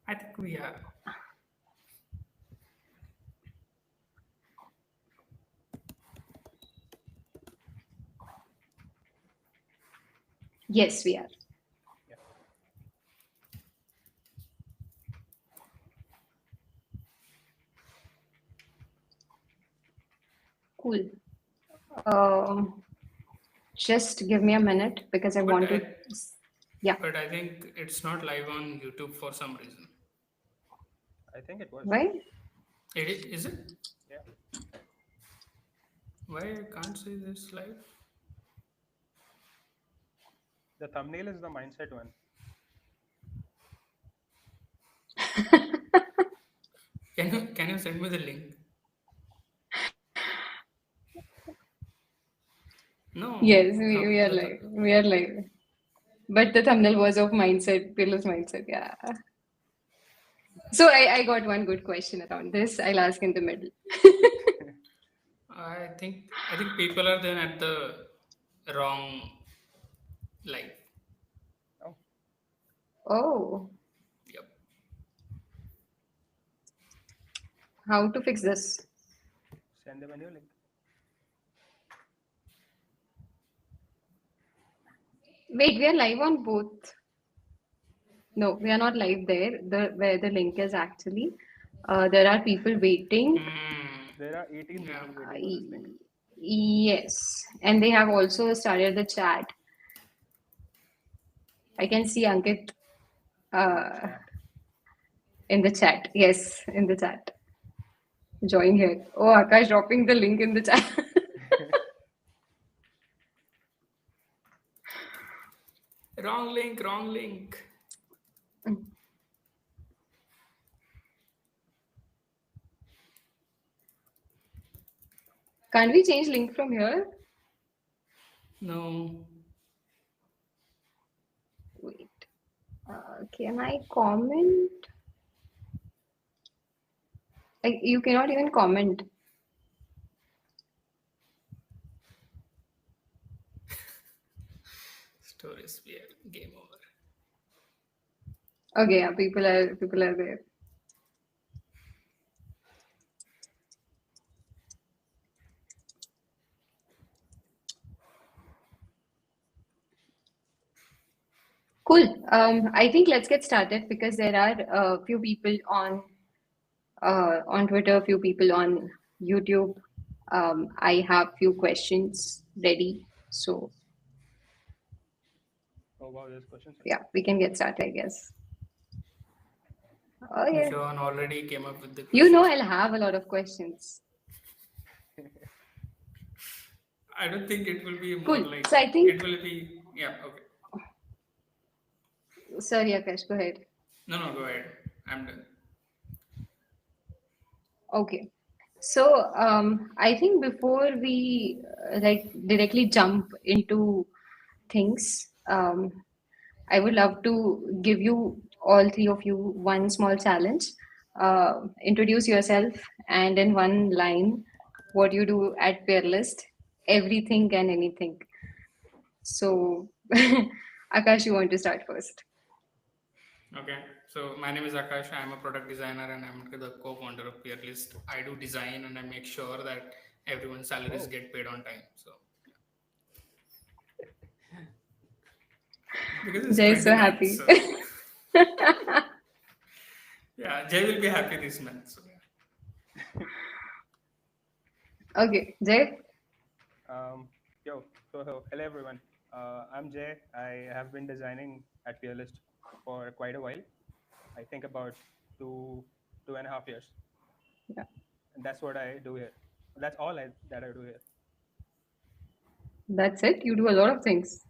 I think we are. Yes, we are. Yeah. Cool. Um, just give me a minute because I But want to. I, Yeah. but I think it's not live on YouTube for some reason. I think it was. Why? Is it? Yeah. Why I can't see this live? The thumbnail is the mindset one. Can you send me the link? No. Yes, we are live. We are live. But the thumbnail was of mindset, Pillows mindset. Yeah. So I got one good question around this. I'll ask in the middle. I think people are then at the wrong live. Oh, Oh, Yep. how to fix this? send them a new link. Wait, we are live on both. No, we are not live there. The where the link is actually. There are people waiting. Hmm. There are 18 Yeah. people waiting for this link. I- Yes, and they have also started the chat. I can see Ankit In the uh, chat. in the chat. Yes, in the chat. Join here. Oh, Akash dropping the link in the chat. Wrong link. Wrong link. Can't we change link from here? No. Wait. Can I comment? You cannot even comment. Stories weird. Game over. Okay, yeah, people are there. Cool. I think let's get started because there are a few people on Twitter, a few people on YouTube. I have few questions ready, so Oh wow, there's questions yeah, already. we can get started, I guess. Oh yeah, John already came up with the you know questions. I'll have a lot of questions. I don't think it will be more Cool. like So I it think, will be. Yeah. Okay. sorry, Akash, go ahead. No. No. Go ahead. I'm done. Okay. So I think before we like directly jump into things, I would love to give you all three of you one small challenge. Introduce yourself and in one line, what you do at Peerlist, everything and anything. So, Akash, you want to start first? Okay. So my name is Akash. I'm a product designer and I'm the co-founder of Peerlist. I do design and I make sure that everyone's salaries Whoa. get paid on time. So because it's Jay is so 29th, happy. so yeah, Jay will be happy this month. So yeah. Okay, Jay. Um, yo, hello everyone. I'm Jay. I have been designing at Peerlist for quite a while. I think about two and a half years, Yeah, and that's what I do here. That's all that I do here. that's it. You do a lot of things.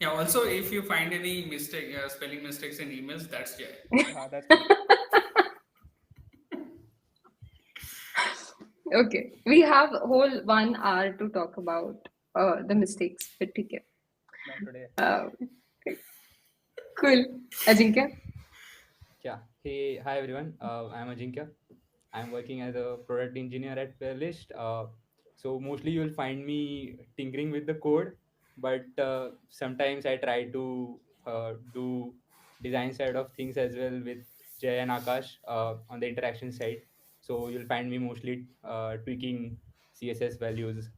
Yeah. Also, if you find any mistake, spelling mistakes in emails, that's Jay. That's me. Okay, we have a whole 1 hour to talk about the mistakes. But okay. Not today. Cool. Ajinkya? Yeah. Hey, hi everyone. I'm Ajinkya. I'm working as a product engineer at Playlist. So mostly you'll find me tinkering with the code, but sometimes I try to do design side of things as well with Jay and Akash on the interaction side. So you'll find me mostly tweaking CSS values.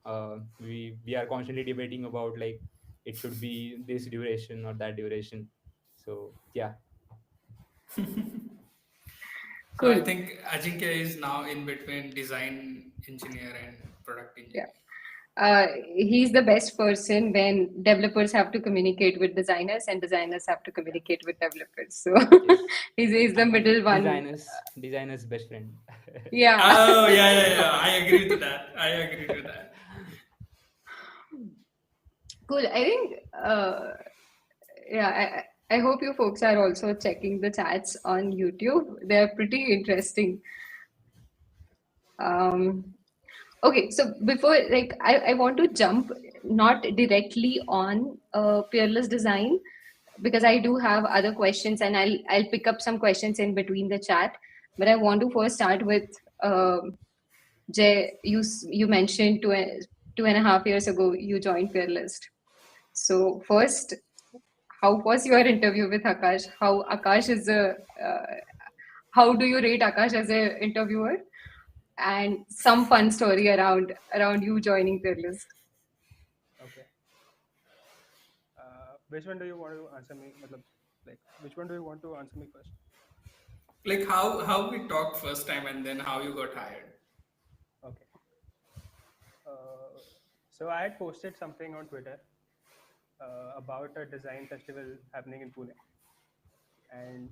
We are constantly debating about like it should be this duration or that duration. So yeah. So I Cool. think Ajinkya is now in between design engineer and product Yeah. engineer. He's the best person when developers have to communicate with designers and designers have to communicate with developers. So Yes. he's the middle one. Designers best friend. Yeah. Oh yeah. I agree to that. I agree to that. Cool. I think, yeah, I hope you folks are also checking the chats on YouTube. They're pretty interesting. Um, okay, so before, like, I want to jump not directly on peerless design because I do have other questions and I'll pick up some questions in between the chat. But I want to first start with Jay. You mentioned 2.5 years ago you joined Peerless. So first, how was your interview with Akash? How do you rate Akash as an interviewer? And some fun story around you joining Peerless. Okay. Which one do you want to answer me? Like, which one do you want to answer me first? Like how we talked first time and then how you got hired. Okay. So I had posted something on Twitter about a design festival happening in Pune, and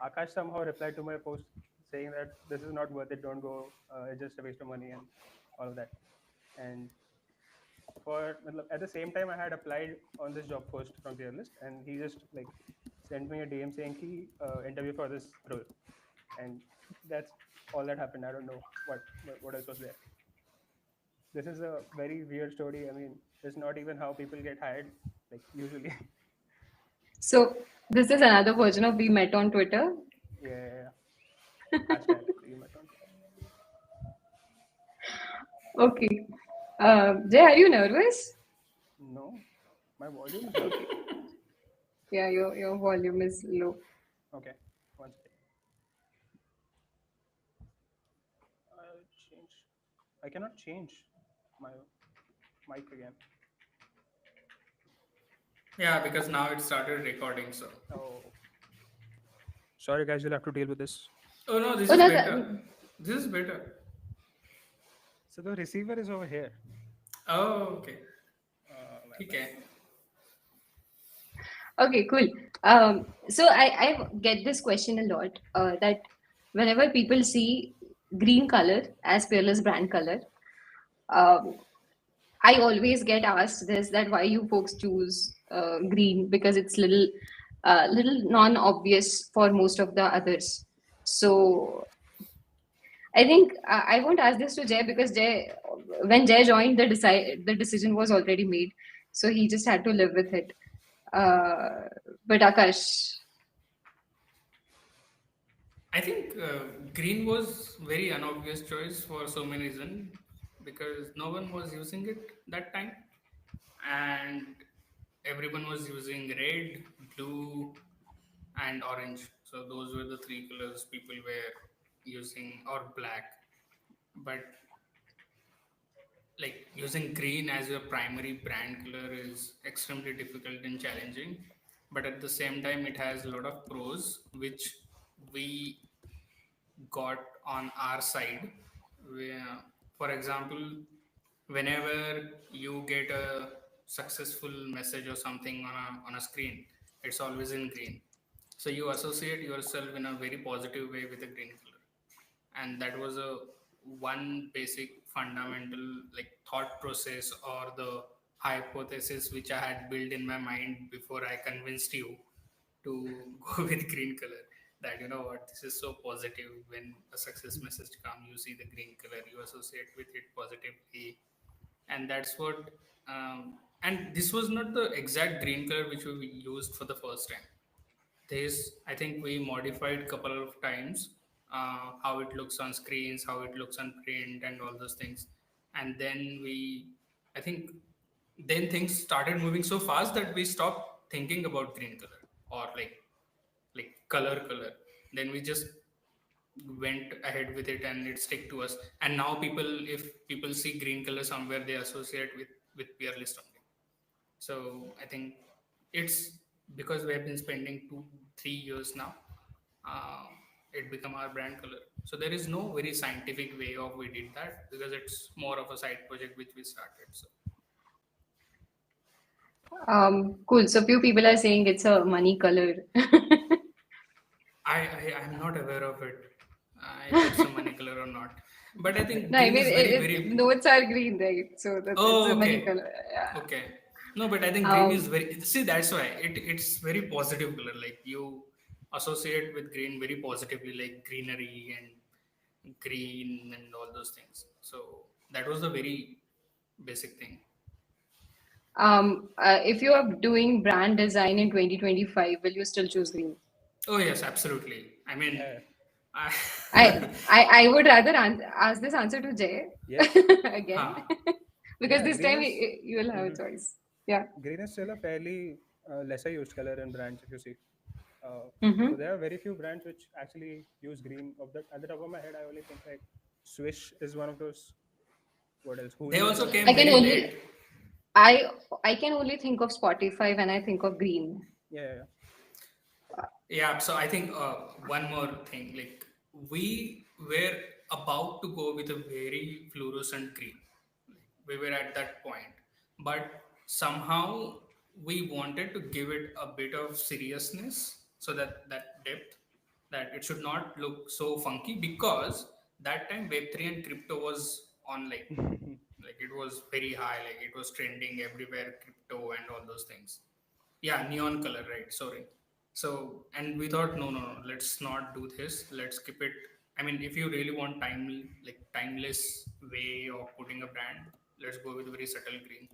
Akash somehow replied to my post saying that this is not worth it, don't go, it's just a waste of money and all of that. And at the same time, I had applied on this job post from Peerless, and he just like sent me a DM saying he interview for this role, and that's all that happened. I don't know what else was there. This is a very weird story. I mean, it's not even how people get hired, like usually. So this is another version of we met on Twitter. Yeah. Hashtag we met on Twitter. Okay. Jay, are you nervous? No, my volume is low. Yeah, your volume is low. Okay, one second. I'll change. I cannot change my mic again. Yeah, because now it started recording. So. Oh. Sorry, guys, you'll have to deal with this. Oh no, this Oh, is no, better. This is better. So the receiver is over here. Oh, okay. Well, Okay. Okay, cool. So I get this question a lot that whenever people see green color as Peerless brand color, um, I always get asked this that why you folks choose green because it's little non-obvious for most of the others. So I think I won't ask this to Jay because when Jay joined, the decision was already made, so he just had to live with it. But Akash, I think green was very unobvious choice for so many reasons because no one was using it that time, and everyone was using red, blue, and orange. So those were the three colors people were using, or black. But like using green as your primary brand color is extremely difficult and challenging. But at the same time, it has a lot of pros which we got on our side. For example, whenever you get a successful message or something on a screen, it's always in green. So you associate yourself in a very positive way with a green color. And that was a one basic fundamental like thought process or the hypothesis which I had built in my mind before I convinced you to go with green color. That you know what, this is so positive. When a success message come, you see the green color, you associate with it positively, and that's what. And this was not the exact green color which we used for the first time. This, I think, we modified couple of times, how it looks on screens, how it looks on print, and all those things. And then I think, then things started moving so fast that we stopped thinking about green color or like color. then we just went ahead with it and it stick to us. And now people, if people see green color somewhere, they associate with Peerless only. So I think it's because we have been spending 2-3 years now, uh, it become our brand color. So there is no very scientific way of we did that, because it's more of a side project which we started. So Cool. So few people are saying it's a money color. I'm not aware of it, if it's a money color or not. But I think No, I green mean is very, it, very. notes are green, right? So that's it's Oh, a money okay. color. Yeah. Okay. No, but I think green is Um, very. See, that's why it's very positive color. Like you associate with green very positively, like greenery and green and all those things. So that was the very basic thing. if you are doing brand design in 2025, will you still choose green? Oh yes, absolutely. I mean, Yeah. I, I would rather ask this answer to Jay Yes. again huh. because Yeah, this green time is you will have a mhm. choice. Yeah. Green is still a fairly lesser used color in brands if you see. So Mm-hmm. there are very few brands which actually use green. Of the at the top of my head, I only think like Swish is one of those. What else? They Hooli is also another came I one. can very only late. I I can only think of Spotify when I think of green. Yeah, yeah, yeah. Yeah, so I think one more thing, like we were about to go with a very fluorescent green. We were at that point, but somehow we wanted to give it a bit of seriousness, so that depth, that it should not look so funky, because that time Web3 and crypto was on, like it was very high, like it was trending everywhere, crypto and all those things. Yeah, neon color, right? Sorry. So, and we thought, no, no, no, let's not do this. Let's keep it. I mean, if you really want like timeless way of putting a brand, let's go with very subtle green.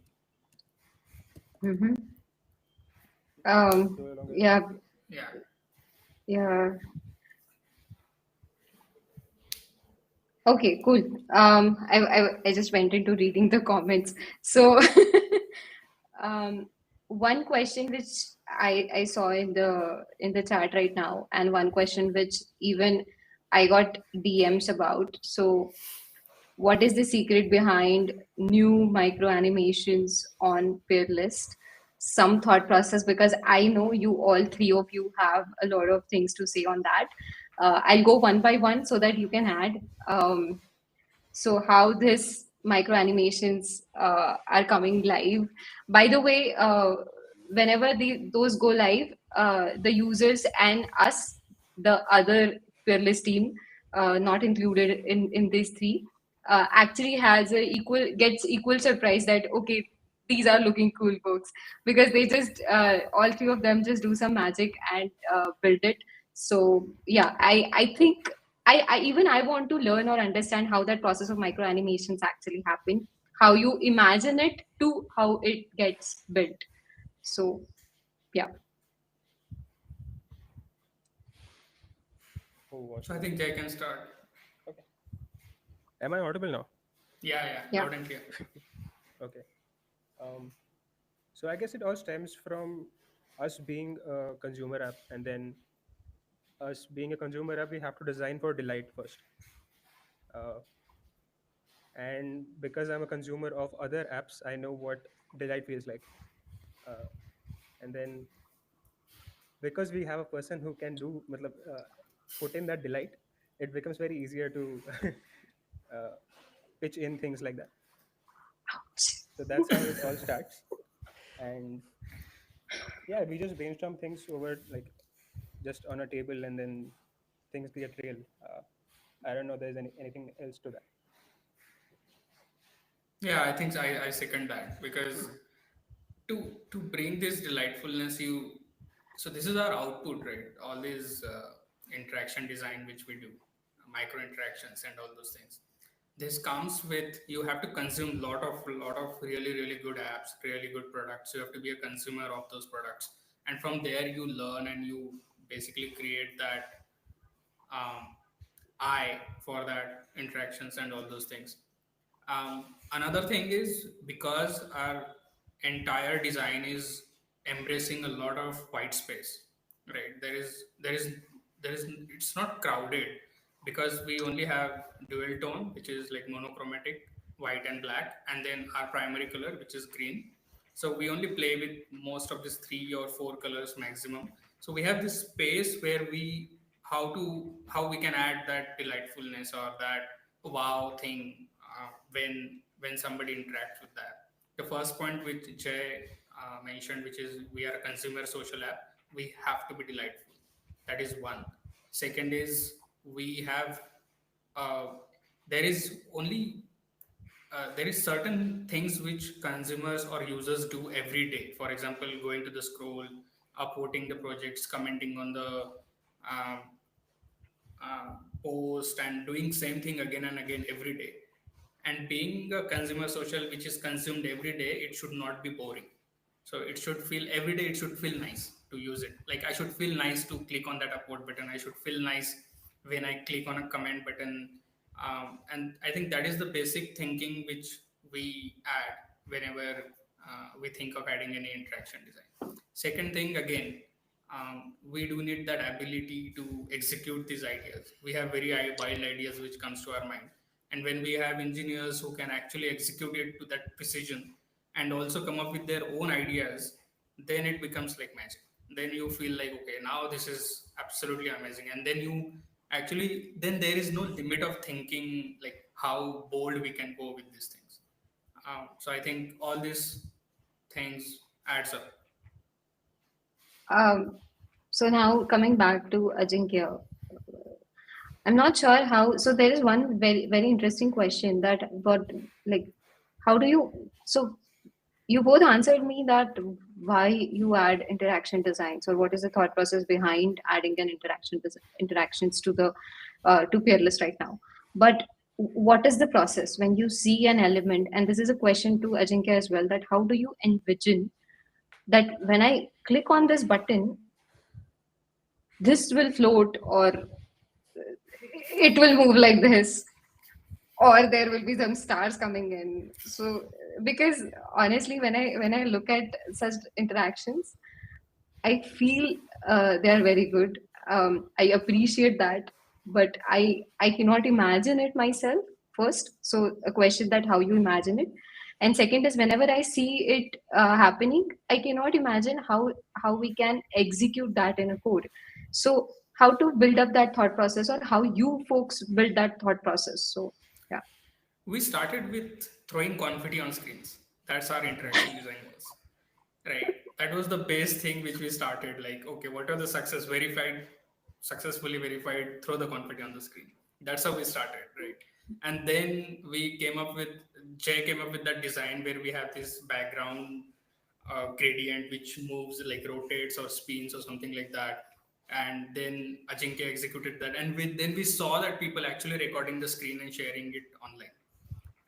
Mm-hmm. Go along with Yeah, Yeah. yeah. Okay, cool. I just went into reading the comments. So, one question which I saw in the chat right now, and one question which even I got DMs about. So, what is the secret behind new micro animations on Peerlist? Some thought process, because I know you all three of you have a lot of things to say on that. I'll go one by one so that you can add. So how this micro animations are coming live. By the way, whenever those go live, the users and us, the other Fearless team, not included in these three, actually has a equal gets equal surprise that okay, these are looking cool, folks, because they just all three of them just do some magic and build it. So yeah, I think I even I want to learn or understand how that process of micro animations actually happen, how you imagine it to how it gets built. So yeah. who wants So to I go? think Jay can start. Okay. Am I audible now? Yeah, yeah, Yeah. loud and clear. Okay. Um, so I guess it all stems from us being a consumer app, and then us being a consumer app, we have to design for delight first. Uh, and because I'm a consumer of other apps, I know what delight feels like. Uh, and then because we have a person who can put in that delight, it becomes very easier to uh, pitch in things like that. So that's how it all starts. And yeah, we just brainstorm things over like just on a table, and then things get real. I don't know there's anything else to that. Yeah, I think I second that, because to bring this delightfulness, you, so this is our output, right? All these interaction design which we do, micro interactions and all those things, this comes with, you have to consume lot of really really good apps, really good products. You have to be a consumer of those products, and from there you learn and you basically create that eye for that interactions and all those things. Another thing is, because our entire design is embracing a lot of white space, right? it's not crowded because we only have dual tone, which is like monochromatic, white and black, and then our primary color, which is green. So we only play with most of these 3 or 4 colors maximum. So we have this space where how we can add that delightfulness or that wow thing when somebody interacts with that. The first point which Jay mentioned, which is we are a consumer social app, we have to be delightful. That is one. Second is we have uh, there is only there is certain things which consumers or users do every day. For example, going to the scroll, upvoting the projects, commenting on the um, uh, post, and doing same thing again and again every day. And being a consumer social which is consumed every day, it should not be boring. So it should feel every day, it should feel nice to use it. Like I should feel nice to click on that upvote button, I should feel nice when I click on a comment button. And I think that is the basic thinking which we add whenever we think of adding any interaction design. Second thing, again, we do need that ability to execute these ideas. We have very wild ideas which comes to our mind, and when we have engineers who can actually execute it to that precision and also come up with their own ideas, then it becomes like magic. Then you feel like, okay, now this is absolutely amazing. And then you actually, then there is no limit of thinking, like how bold we can go with these things. So I think all these things adds up. Um, so now coming back to Ajinkya, I'm not sure how. So there is one very interesting question that what like how do you so you both answered me that why you add interaction designs or what is the thought process behind adding an interactions to the to Peerless right now. But what is the process when you see an element? And this is a question to Ajinkya as well. That how do you envision that when I click on this button, this will float or it will move like this or there will be some stars coming in. So because honestly when I look at such interactions, I feel they are very good. I appreciate that, but I cannot imagine it myself first. So a question that how you imagine it, and second is whenever I see it happening, I cannot imagine how we can execute that in a code. So how to build up that thought process or how you folks build that thought process. So yeah. We started with throwing confetti on screens. That's our interaction design was. Right. That was the base thing which we started. Like, okay, what are the successfully verified, throw the confetti on the screen. That's how we started, right? And then Jay came up with that design where we have this background gradient which moves, like rotates or spins or something like that. And then Ajinkya executed that. And then we saw that people actually recording the screen and sharing it online.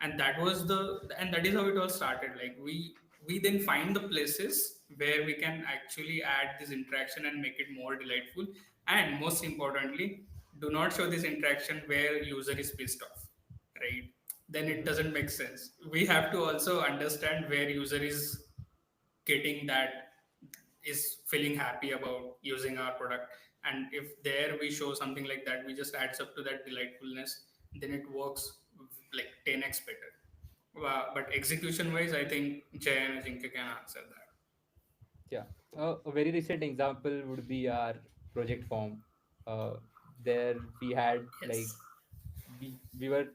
And that is how it all started. Like we then find the places where we can actually add this interaction and make it more delightful. And most importantly, do not show this interaction where user is pissed off, right? Then it doesn't make sense. We have to also understand where user is getting that, is feeling happy about using our product. And if there we show something like that, we just adds up to that delightfulness, then it works like 10x better. But execution wise, I think Jay and Ajinkya can answer that. Yeah. A very recent example would be our project form. Uh, there we had like Yes. we were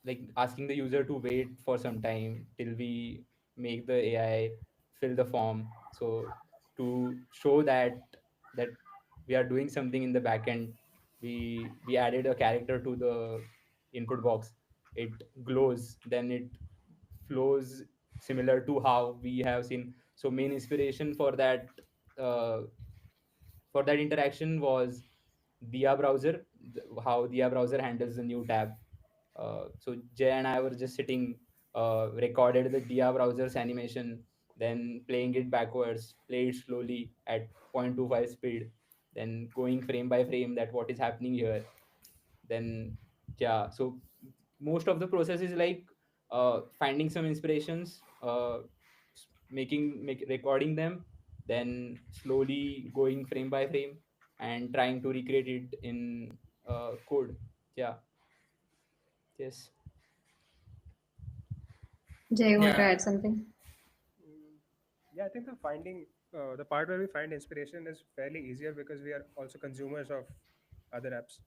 like asking the user to wait for some time till we make the AI fill the form. So to show that we are doing something in the backend, we added a character to the input box. It glows, then it flows similar to how we have seen. So main inspiration uh, for that interaction was Dia browser, how Dia browser handles the new tab. So Jay and I were just sitting, recorded the Dia browser's animation, then playing it backwards, play it slowly at 0.25 speed, then going frame by frame that what is happening here. Then yeah, so most of the process is like finding some inspirations, recording them, then slowly going frame by frame, and trying to recreate it in code. Yeah. Yes. Jay, you want to Yeah, add something? Mm, yeah, I think the part where we find inspiration is fairly easier because we are also consumers of other apps,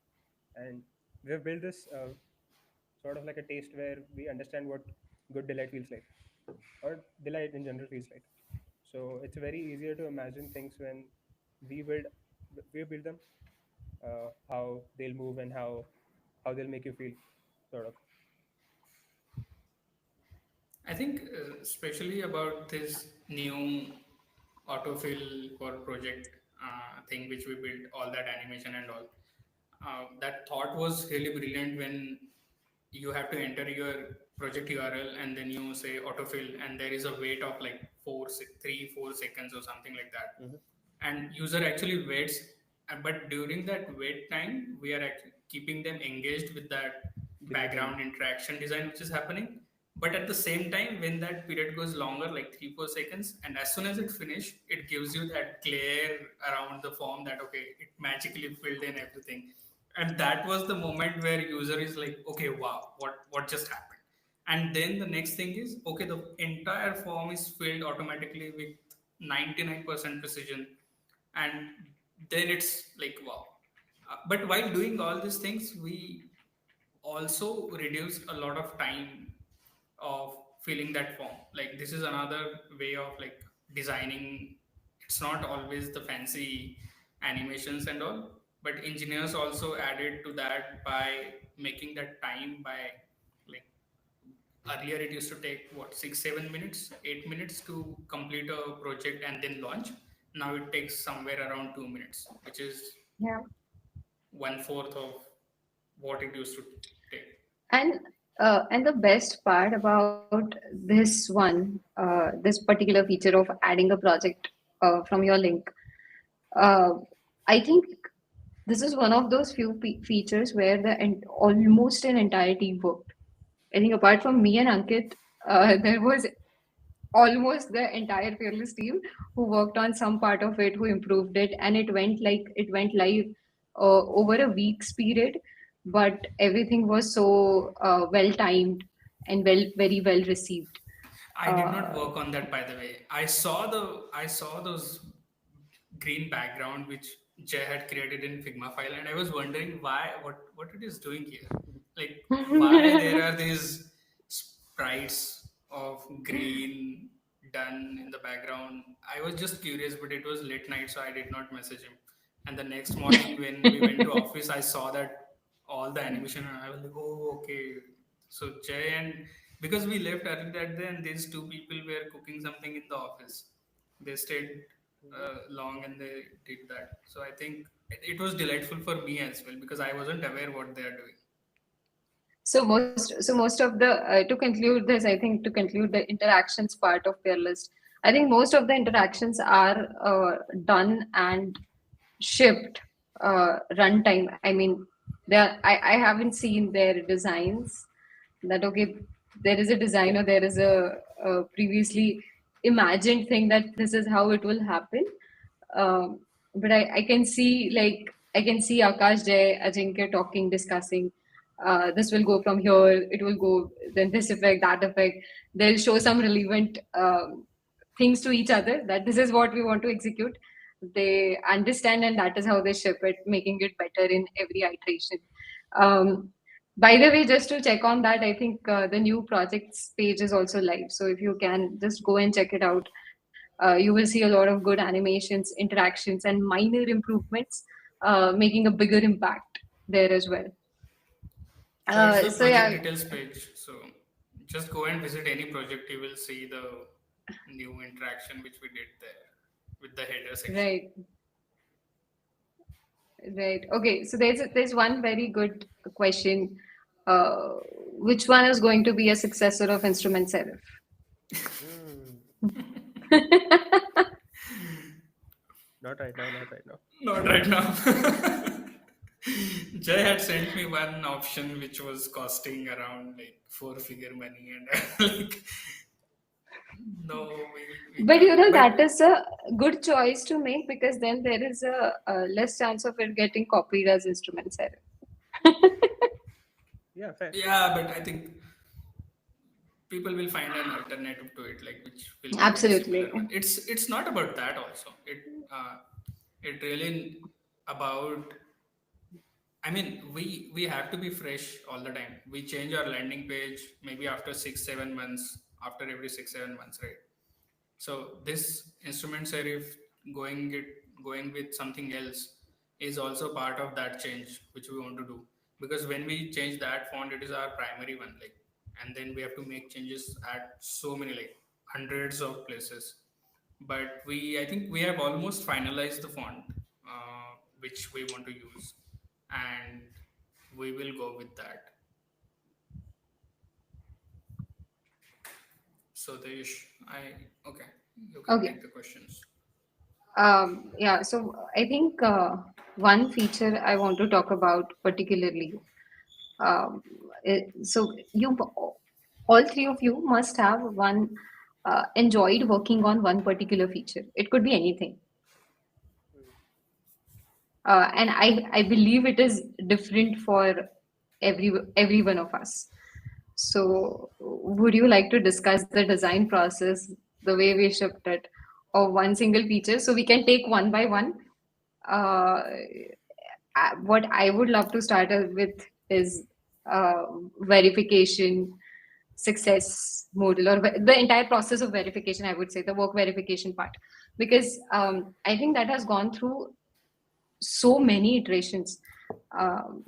and we have built this sort of like a taste where we understand what good delight feels like, or delight in general feels like. So it's very easier to imagine things when we build we build them, how they'll move and how they'll make you feel, sort of. I think especially about this new autofill for project thing which we built, all that animation and all. That thought was really brilliant when you have to enter your project URL and then you say autofill and there is a wait of like 3-4 seconds or something like that, Mm-hmm. and user actually waits, but during that wait time we are actually keeping them engaged with that Breathing. background interaction design which is happening. But at the same time, when that period goes longer, like 3-4 seconds, and as soon as it finish, it gives you that glare around the form that okay, it magically filled in everything. And that was the moment where user is like, okay, wow, what just happened? And then the next thing is, okay, the entire form is filled automatically with 99% precision. And then it's like, wow. But while doing all these things, we also reduced a lot of time of filling that form. Like this is another way of like designing. It's not always the fancy animations and all, but engineers also added to that by making that time by like earlier it used to take what 6-7 minutes 8 minutes to complete a project and then launch. Now it takes somewhere around 2 minutes, which is Yeah. one fourth of what it used to take. And and the best part about this one, this particular feature of adding a project from your link, uh, I think this is one of those few features where almost an entire team worked. I think apart from me and Ankit, there was almost the entire Fearless team who worked on some part of it, who improved it, and it went live over a week's period. But everything was so well timed and very well received. I did not Uh, work on that, by the way. I saw those green background which Jay had created in Figma file, and I was wondering why what it is doing here. Like why there are these sprites of green done in the background. I was just curious, but it was late night, so I did not message him. And the next morning when we went to office, I saw that all the animation, and I was like, oh okay. So Jay and because we left early that day, and these two people were cooking something in the office. They stayed long and they did that. So I think it was delightful for me as well because I wasn't aware what they are doing. so most of the to conclude this, I think to conclude the interactions part of Fearless, I think most of the interactions are done and shipped runtime. I mean, I haven't seen their designs. That okay, there is a design Yeah. or there is a previously imagined thing that this is how it will happen. But I can see I can see Akash, Jay, Ajinkya talking, discussing. This will go from here. It will go then this effect, that effect. They'll show some relevant things to each other that this is what we want to execute. They understand, and that is how they ship it, making it better in every iteration. Um, by the way, just to check on that, I think the new projects page is also live. So if you can just go and check it out, you will see a lot of good animations, interactions, and minor improvements, making a bigger impact there as well. That's the So project yeah, details page. So just go and visit any project. You will see the new interaction which we did there with the header section. right, right. Okay, so there's one very good question. Which one is going to be a successor of Instrument Serif? Mm. Not right now. Not right now. Not right now. Jay had sent me one option which was costing around like four-figure money, and like No, we But you can't. know, But that is a good choice to make because then there is a less chance of it getting copied as instruments error. Yeah, fair. yeah, but I think people will find an alternative to it, like which will be very similar Absolutely. one. It's not about that also. It really about, I mean, we have to be fresh all the time. We change our landing page maybe after 6 7 months, after every 6 7 months, right? So this instrument serif going it going with something else is also part of that change which we want to do. Because when we change that font, it is our primary one, like, and then we have to make changes at so many, like, hundreds of places. But I think we have almost finalized the font which we want to use, and we will go with that. So Desh, okay, you can Okay. take the questions. Yeah, so I think one feature I want to talk about particularly. So you, all three of you must have one enjoyed working on one particular feature. It could be anything, and I believe it is different for every one of us. So, would you like to discuss the design process, the way we shipped it, of one single feature? So we can take one by one. Uh, what I would love to start with is uh, verification, success model, or the entire process of verification. I would say the work verification part, because I think that has gone through so many iterations. Um,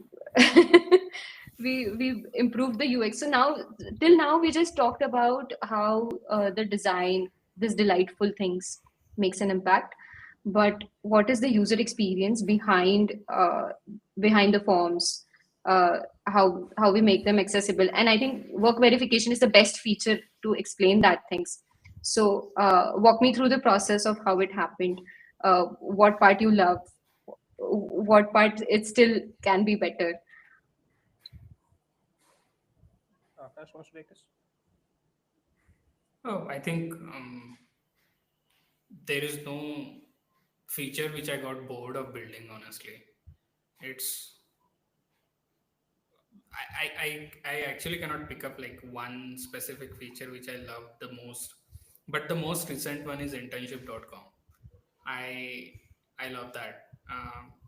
we improved the UX. So now, till now, we just talked about how the design, this delightful things, makes an impact. But what is the user experience behind the forms? How we make them accessible? And I think work verification is the best feature to explain that things. So walk me through the process of how it happened. What part you love, what part it still can be better. Akash wants to take this. Oh, I think there is no feature which I got bored of building, honestly. It's I actually cannot pick up like one specific feature which I love the most. But the most recent one is internship.com. I I love that.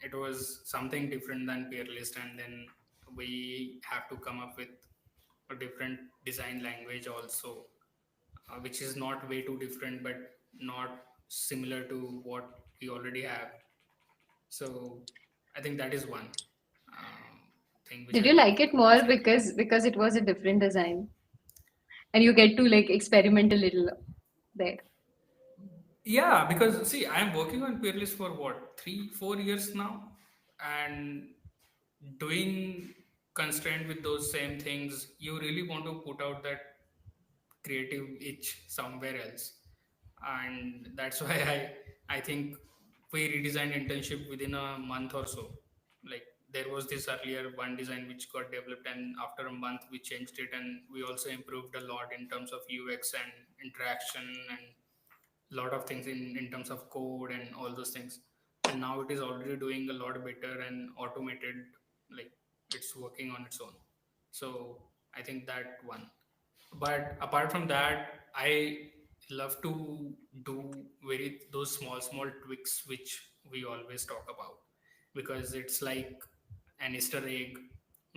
It was something different than Peerlist, and then we have to come up with a different design language also, which is not way too different, but not similar to what we already have. So I think that is one thing which Did I you love like it the more same. because it was a different design and you get to like experiment a little there? Yeah, because see, I'm working on Peerless for what, 3 4 years now, and doing constraint with those same things, you really want to put out that creative itch somewhere else, and that's why I think we redesigned internship within a month or so. Like, there was this earlier one design which got developed, and after a month we changed it, and we also improved a lot in terms of UX and interaction and lot of things in terms of code and all those things. And now it is already doing a lot better and automated, like, it's working on its own. So I think that one. But apart from that, I love to do very those small tweaks which we always talk about, because it's like an Easter egg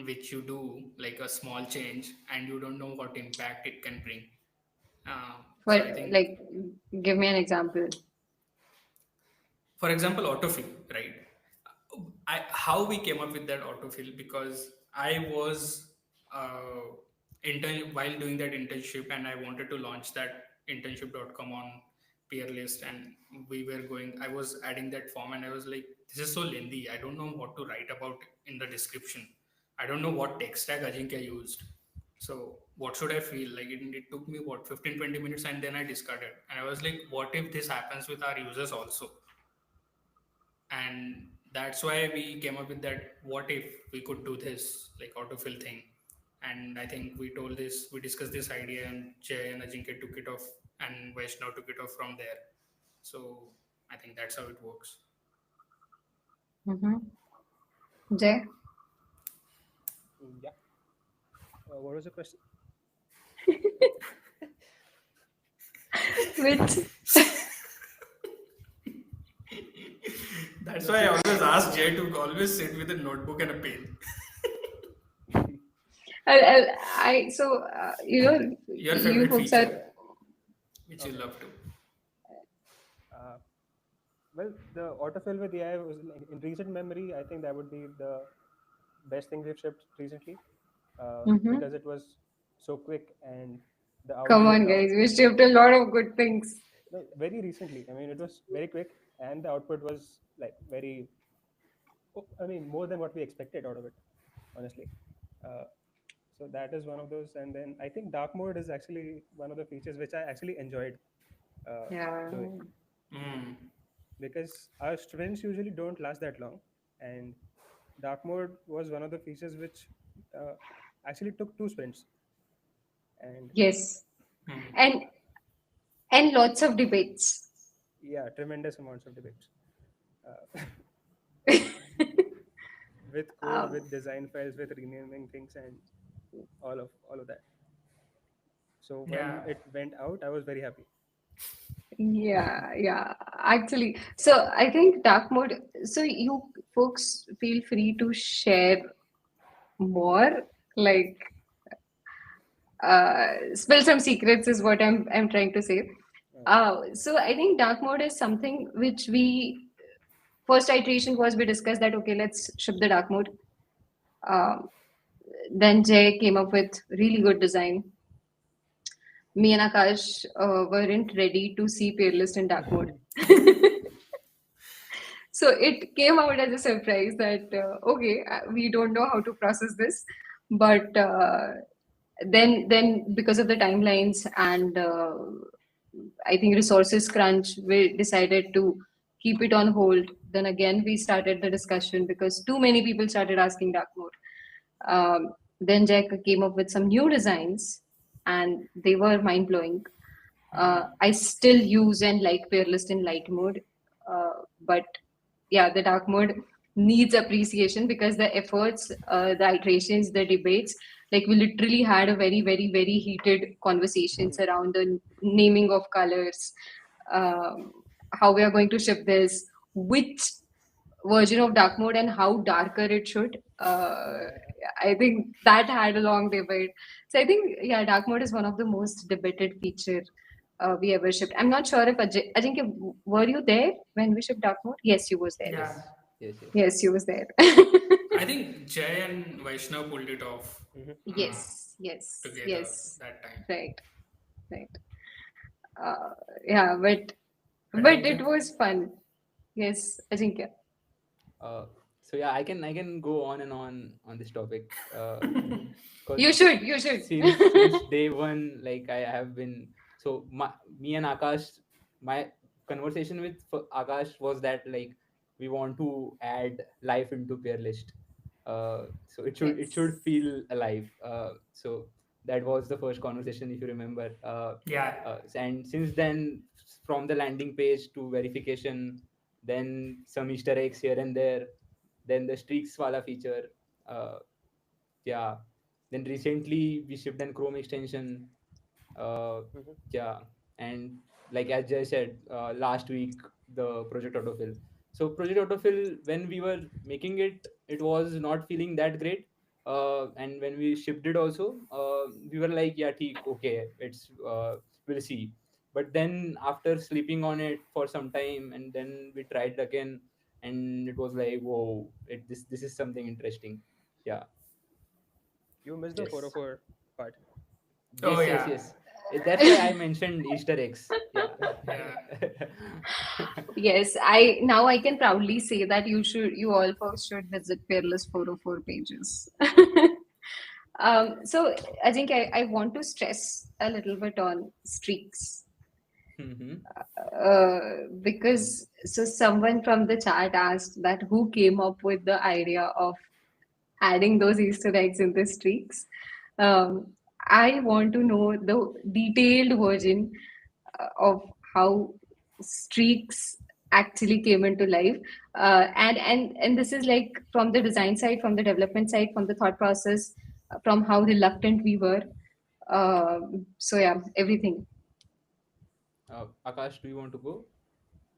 which you do, like a small change, and you don't know what impact it can bring. So But I think, like, give me an example. for example, autofill, right? How we came up with that autofill, because I was while doing that internship, and I wanted to launch that internship.com on Peerlist, and I was adding that form, and I was like, this is so lengthy. I don't know what to write about in the description. I don't know what tech stack Ajinkya used. So what should I feel like? It took me what, 15 20 minutes, and then I discarded. And I was like, what if this happens with our users also? And that's why we came up with that, what if we could do this like autofill thing. And I think we discussed this idea, and Jay and Ajinkya took it off and Vaishnav took it off from there. So I think that's how it works. Mm-hmm. Jay? Yeah. What was the question? Which That's why I always ask Jay to always sit with a notebook and a pen. Your you favorite folks feature, which you Okay. love to. Uh, well, the autofill with AI was like, in recent memory. I think that would be the best thing we've shipped recently, Mm-hmm. because it was so quick and the Come output on, of guys. We shipped a lot of good things. no, very recently. I mean, it was very quick and the output was like very. I mean, more than what we expected out of it, honestly. Uh, so that is one of those. And then I think dark mode is actually one of the features which I actually enjoyed Yeah. doing, Mm. because our sprints usually don't last that long, and dark mode was one of the features which uh, actually took 2 sprints, and Yes. Mm. And lots of debates. yeah, tremendous amounts of debates uh, with code, Um, with design files, with renaming things, and all of that. So Yeah. when it went out, I was very happy. yeah. Actually, so I think dark mode. So you folks feel free to share more, like spill some secrets is what I'm trying to say. So I think dark mode is something which we first iteration was we discussed that okay, let's ship the dark mode. Um, then Jay came up with really good design. Me and Akash weren't ready to see Peerless in dark mode. So it came out as a surprise that okay, we don't know how to process this, but then because of the timelines and I think resources crunch, we decided to keep it on hold. Then again, we started the discussion because too many people started asking dark mode. Then Jack came up with some new designs, and they were mind blowing. I still use and like Peerless in light mode, but yeah, the dark mode needs appreciation because the efforts, the iterations, the debates, like we literally had a very heated conversations around the naming of colors, how we are going to ship this, which version of dark mode and how darker it should. Yeah. I think that had a long debate. So I think yeah, dark mode is one of the most debated feature we ever shipped. I'm not sure if Ajinkya, were you there when we shipped dark mode? Yes, you was there. Yeah. Yes, yes, yes. Yes, you was there. I think Jay and Vaishnav pulled it off Yes, together yes. that time. Right, right. Uh, yeah, But but I it think was fun. Yes, Ajinkya. Uh, so yeah, I can go on and on this topic. You Because should, you should. since day one, like I have been me and Akash, my conversation with Akash was that like we want to add life into peer list. So it should Yes. feel alive. So that was the first conversation, if you remember. yeah. And since then, from the landing page to verification, then some Easter eggs here and there, then the streaks wala feature. Uh, yeah, then recently we shipped an Chrome extension. uh, yeah, and like as Jay said, last week the project autofill. So project autofill, when we were making it, it was not feeling that great. And when we shipped it also, we were like, yeah, okay, we'll see. But then after sleeping on it for some time, and then we tried again, and it was like, whoa, this is something interesting. Yeah. You missed the Yes. 404 part. Oh Yes, yes, yeah. yes. That's why I mentioned Easter eggs. Yeah. Yeah. Yes, I can proudly say that you all folks should visit Fearless 404 pages. So I think I want to stress a little bit on streaks. Mm-hmm. Because so someone from the chat asked that who came up with the idea of adding those Easter eggs in the streaks. Um, I want to know the detailed version. of how streaks actually came into life. And this is like from the design side, from the development side, from the thought process, from how reluctant we were. So yeah, everything. Akash, do you want to go?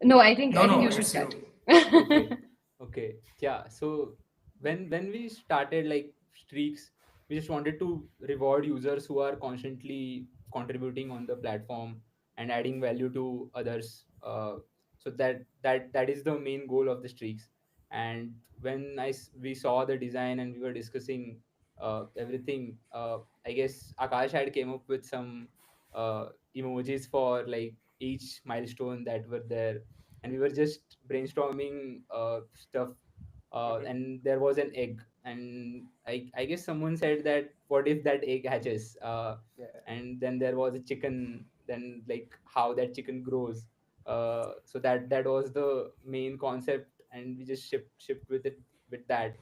No, I think No, you should it's start. you. Okay, okay, yeah. So when we started like Streaks, we just wanted to reward users who are constantly contributing on the platform and adding value to others. So that is the main goal of the Streaks. And when we saw the design and we were discussing everything, I guess Akash had came up with some uh, emojis for like each milestone that were there, and we were just brainstorming stuff, and there was an egg, and I guess someone said that what if that egg hatches, Yeah. and then there was a chicken, then like how that chicken grows. So that was the main concept, and we just shipped with it with that.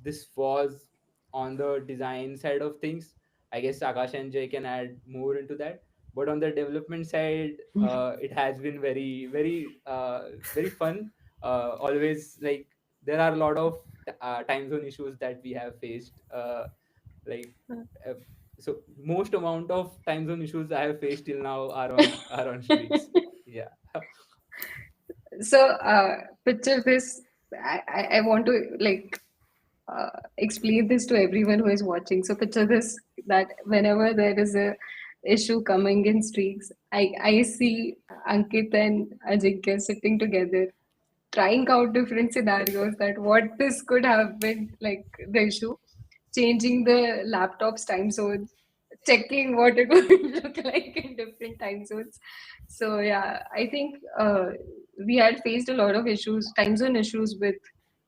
This was on the design side of things. I guess Akash and Jay can add more into that, but on the development side, it has been very fun. Always, like, there are a lot of time zone issues that we have faced, like uh, so most amount of time zone issues I have faced till now are on Streaks. Yeah. So picture this. I want to like explain this to everyone who is watching. So picture this, that whenever there is a issue coming in streaks, I see Ankit and Ajinkya sitting together, trying out different scenarios that what this could have been like the issue, changing the laptop's time zone, checking what it would look like in different time zones. So yeah, I think we had faced a lot of issues, time zone issues with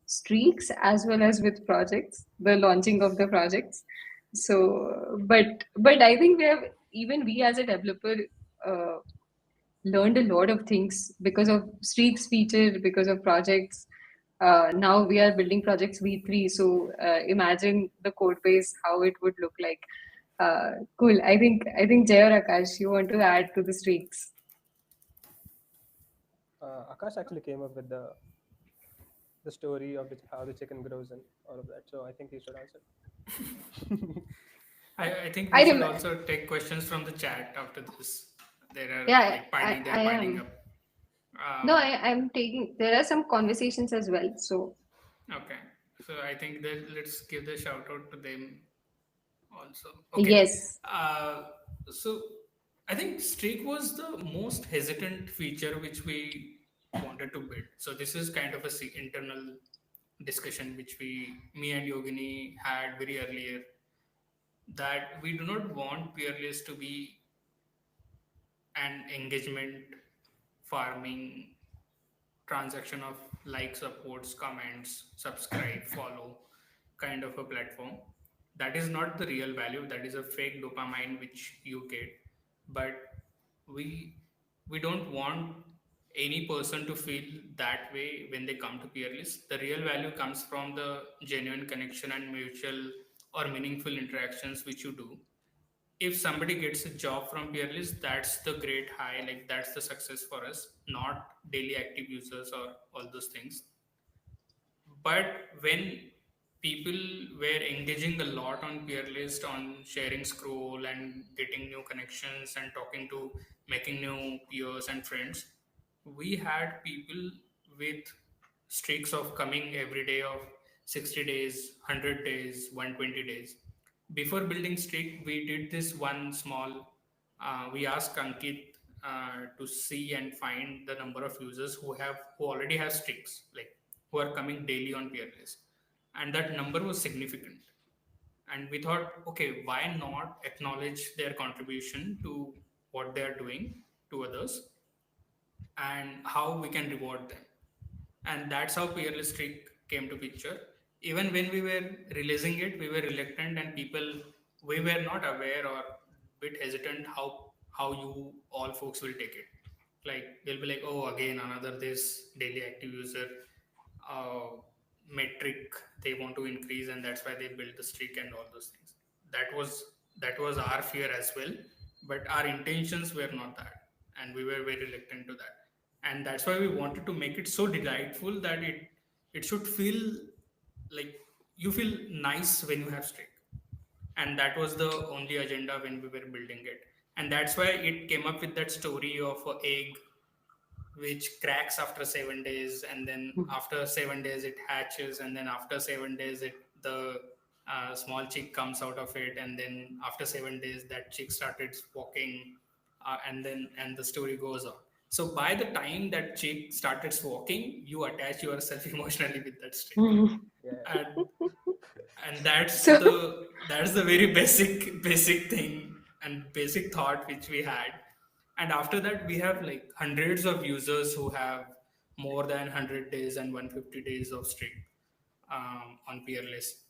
streaks as well as with projects, the launching of the projects. So, but I think we have, even we as a developer, uh, learned a lot of things because of streaks feature, because of projects. Now we are building projects V3, so imagine the code base, how it would look like. Cool. I think Jay or Akash, you want to add to the streaks? Akash actually came up with the story of how the chicken grows and all of that. So I think he should answer. I think I we should rem- also take questions from the chat after this. There are yeah, like piling, they're I piling am. up. No, Um, I'm taking. There are some conversations as well. So okay, so I think that let's give the shout out to them also. Okay, yes. uh, so I think Streak was the most hesitant feature which we wanted to build. So this is kind of a internal discussion which me and Yogini had very earlier, that we do not want Peerless to be an engagement farming transaction of like, supports, comments, subscribe, follow kind of a platform. That is not the real value. That is a fake dopamine which you get. But we we don't want any person to feel that way when they come to Peerless. The real value comes from the genuine connection and mutual or meaningful interactions which you do. If somebody gets a job from Peerless, that's the great high, like that's the success for us, not daily active users or all those things. But when people were engaging a lot on Peerlist, on sharing scroll and getting new connections and talking to, making new peers and friends, we had people with streaks of coming every day of 60 days, 100 days, 120 days. Before building streak, we did this one small, we asked Ankit to see and find the number of users who already have streaks, like who are coming daily on Peerless, and that number was significant. And we thought, okay, why not acknowledge their contribution to what they are doing to others, and how we can reward them. And that's how Peerless Streak came to picture. Even when we were releasing it, we were reluctant, and people, we were not aware or bit hesitant how you all folks will take it. Like they'll be like, oh, again another this daily active user uh, metric they want to increase, and that's why they built the streak and all those things. That was our fear as well, but our intentions were not that. and we were very reluctant to that. And that's why we wanted to make it so delightful that it should feel like you feel nice when you have streak. And that was the only agenda when we were building it. And that's why it came up with that story of a egg which cracks after 7 days, and then after 7 days it hatches, and then after 7 days the small chick comes out of it, and then after 7 days that chick started walking, and the story goes on. So by the time that chick started walking, you attach yourself emotionally with that streak. Yeah. And that's So the very basic thing and basic thought which we had. And after that we have like hundreds of users who have more than 100 days and 150 days of streak on Peerless,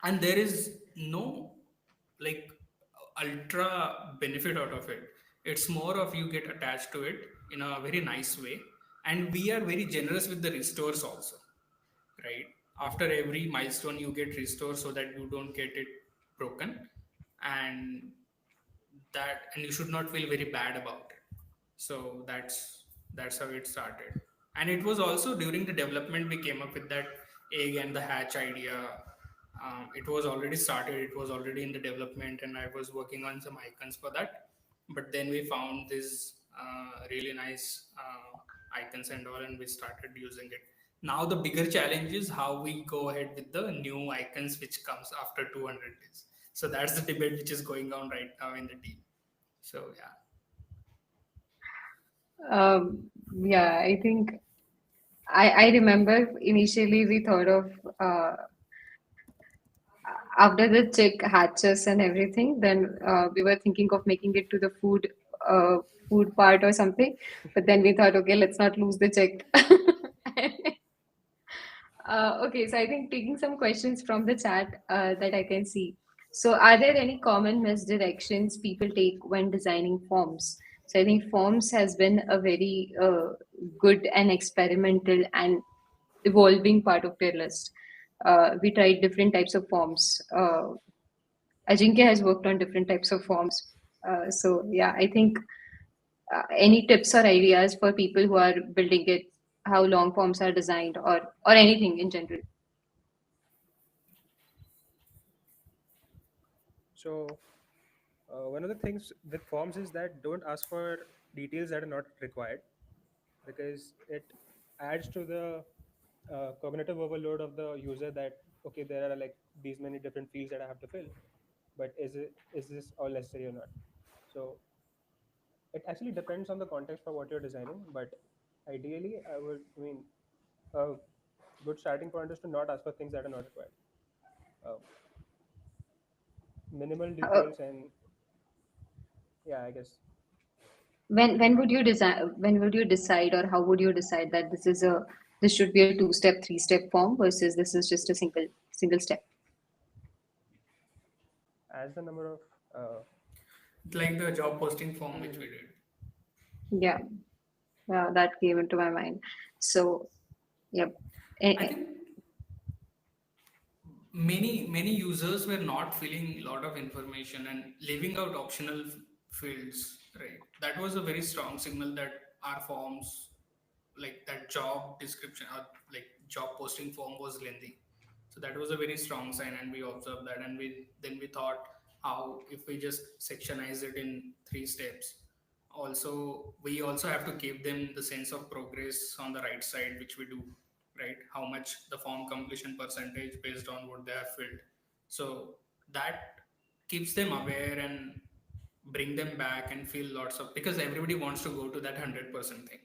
and there is no like ultra benefit out of it. It's more of you get attached to it in a very nice way, and we are very generous with the restores also, right? After every milestone you get restore so that you don't get it broken, and and you should not feel very bad about it. So that's how it started. And it was also during the development we came up with that egg and the hatch idea. It was already started, it was already in the development, and I was working on some icons for that. But then we found this really nice icons and all, and we started using it. Now the bigger challenge is how we go ahead with the new icons which comes after 200 days. So that's the debate which is going on right now in the team. So yeah. yeah, I think I remember initially we thought of after the chick hatches and everything, then we were thinking of making it to the uh, food part or something. But then we thought, okay, let's not lose the chick. Okay, so I think taking some questions from the chat that I can see. So, are there any common misdirections people take when designing forms? So, I think forms has been a very good and experimental and evolving part of Peerless. We tried different types of forms. Ajinkya has worked on different types of forms. So, yeah, I think any tips or ideas for people who are building it, how long forms are designed, or anything in general? So one of the things with forms is that don't ask for details that are not required, because it adds to the cognitive overload of the user, that okay, there are like these many different fields that I have to fill, but is this all necessary or not? So it actually depends on the context for what you're designing, but ideally I mean a good starting point is to not ask for things that are not required. uh, Minimal Uh, details, and yeah, I guess. when would you design? When would you decide, or how would you decide that this should be a two-step, three-step form versus this is just a single step? As the number of uh, Like the job posting form which we did. Yeah, yeah, that came into my mind. So, yep. Eh, I eh, think many users were not filling a lot of information and leaving out optional fields, right? That was a very strong signal that our forms, like that job description or like job posting form, was lengthy. So that was a very strong sign, and we observed that, and we thought, how if we just sectionize it in 3 steps. Also, we also have to give them the sense of progress on the right side, which we do, right? How much the form completion percentage based on what they have filled. So that keeps them aware and bring them back and feel lots of, because everybody wants to go to that 100% thing.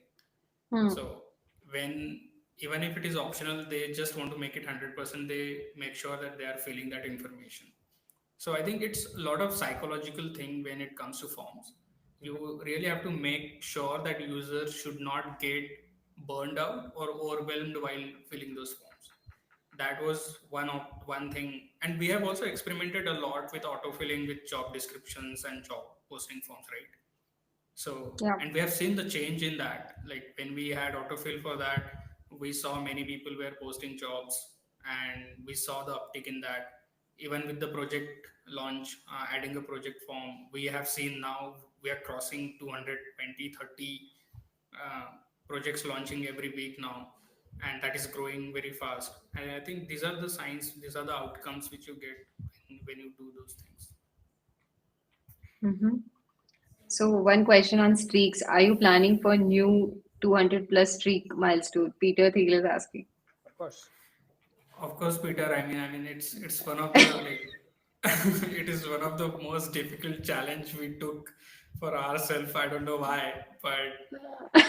hmm. So when, even if it is optional, they just want to make it 100%, they make sure that they are filling that information. So I think it's a lot of psychological thing when it comes to forms. You really have to make sure that users should not get burned out or overwhelmed while filling those forms. That was one thing, and we have also experimented a lot with autofilling with job descriptions and job posting forms, right? So, Yeah. and we have seen the change in that. Like when we had autofill for that, we saw many people were posting jobs, and we saw the uptick in that. Even with the project launch, adding a project form, we have seen now we we are crossing 220, 30 projects launching every week now, and that is growing very fast. And I think these are the signs, these are the outcomes which you get when you do those things. Mhm. So one question on streaks. Are you planning for new 200 plus streak milestone? Peter Thiel is asking. Of course. Of course, Peter. I mean, it's one of the like, it is one of the most difficult challenge we took for ourselves. I don't know why, but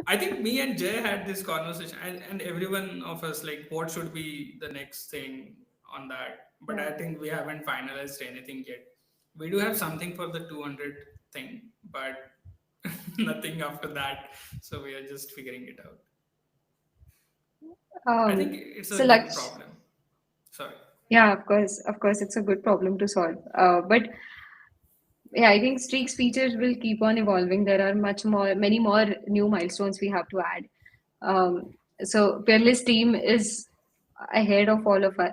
I think me and Jay had this conversation, and everyone of us like, what should be the next thing on that? But Yeah. I think we haven't finalized anything yet. We do have something for the 200 thing, but nothing after that. So we are just figuring it out. I think it's a So good Laksh, problem. Sorry. yeah, of course, it's a good problem to solve. But yeah, I think Streaks features will keep on evolving. There are many more new milestones we have to add. Um, so Peerless team is ahead of uh,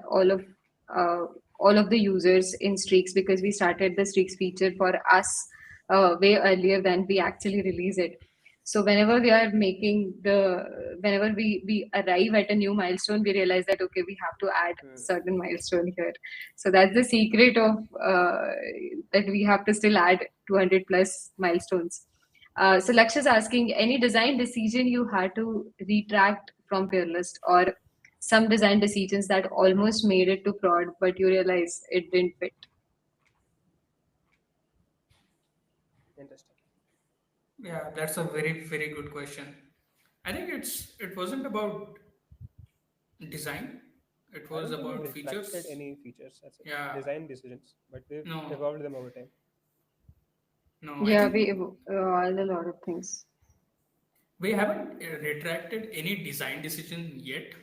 all of the users in Streaks because we started the Streaks feature for us way earlier than we actually release it. So whenever we arrive at a new milestone, we realize that okay, we have to add Hmm. certain milestone here. So that's the secret of that we have to still add 200 plus milestones. So Laksh is asking, any design decision you had to retract from Peerless, or some design decisions that almost made it to prod, but you realize it didn't fit. Interesting. Yeah, that's a very, very good question. I think it wasn't about design. It I was don't think we've about retracted features. any features as such, Yeah. design decisions, but we've No, evolved them over time. no. I Yeah, think we evolved a lot of things. we haven't retracted any design decision yet,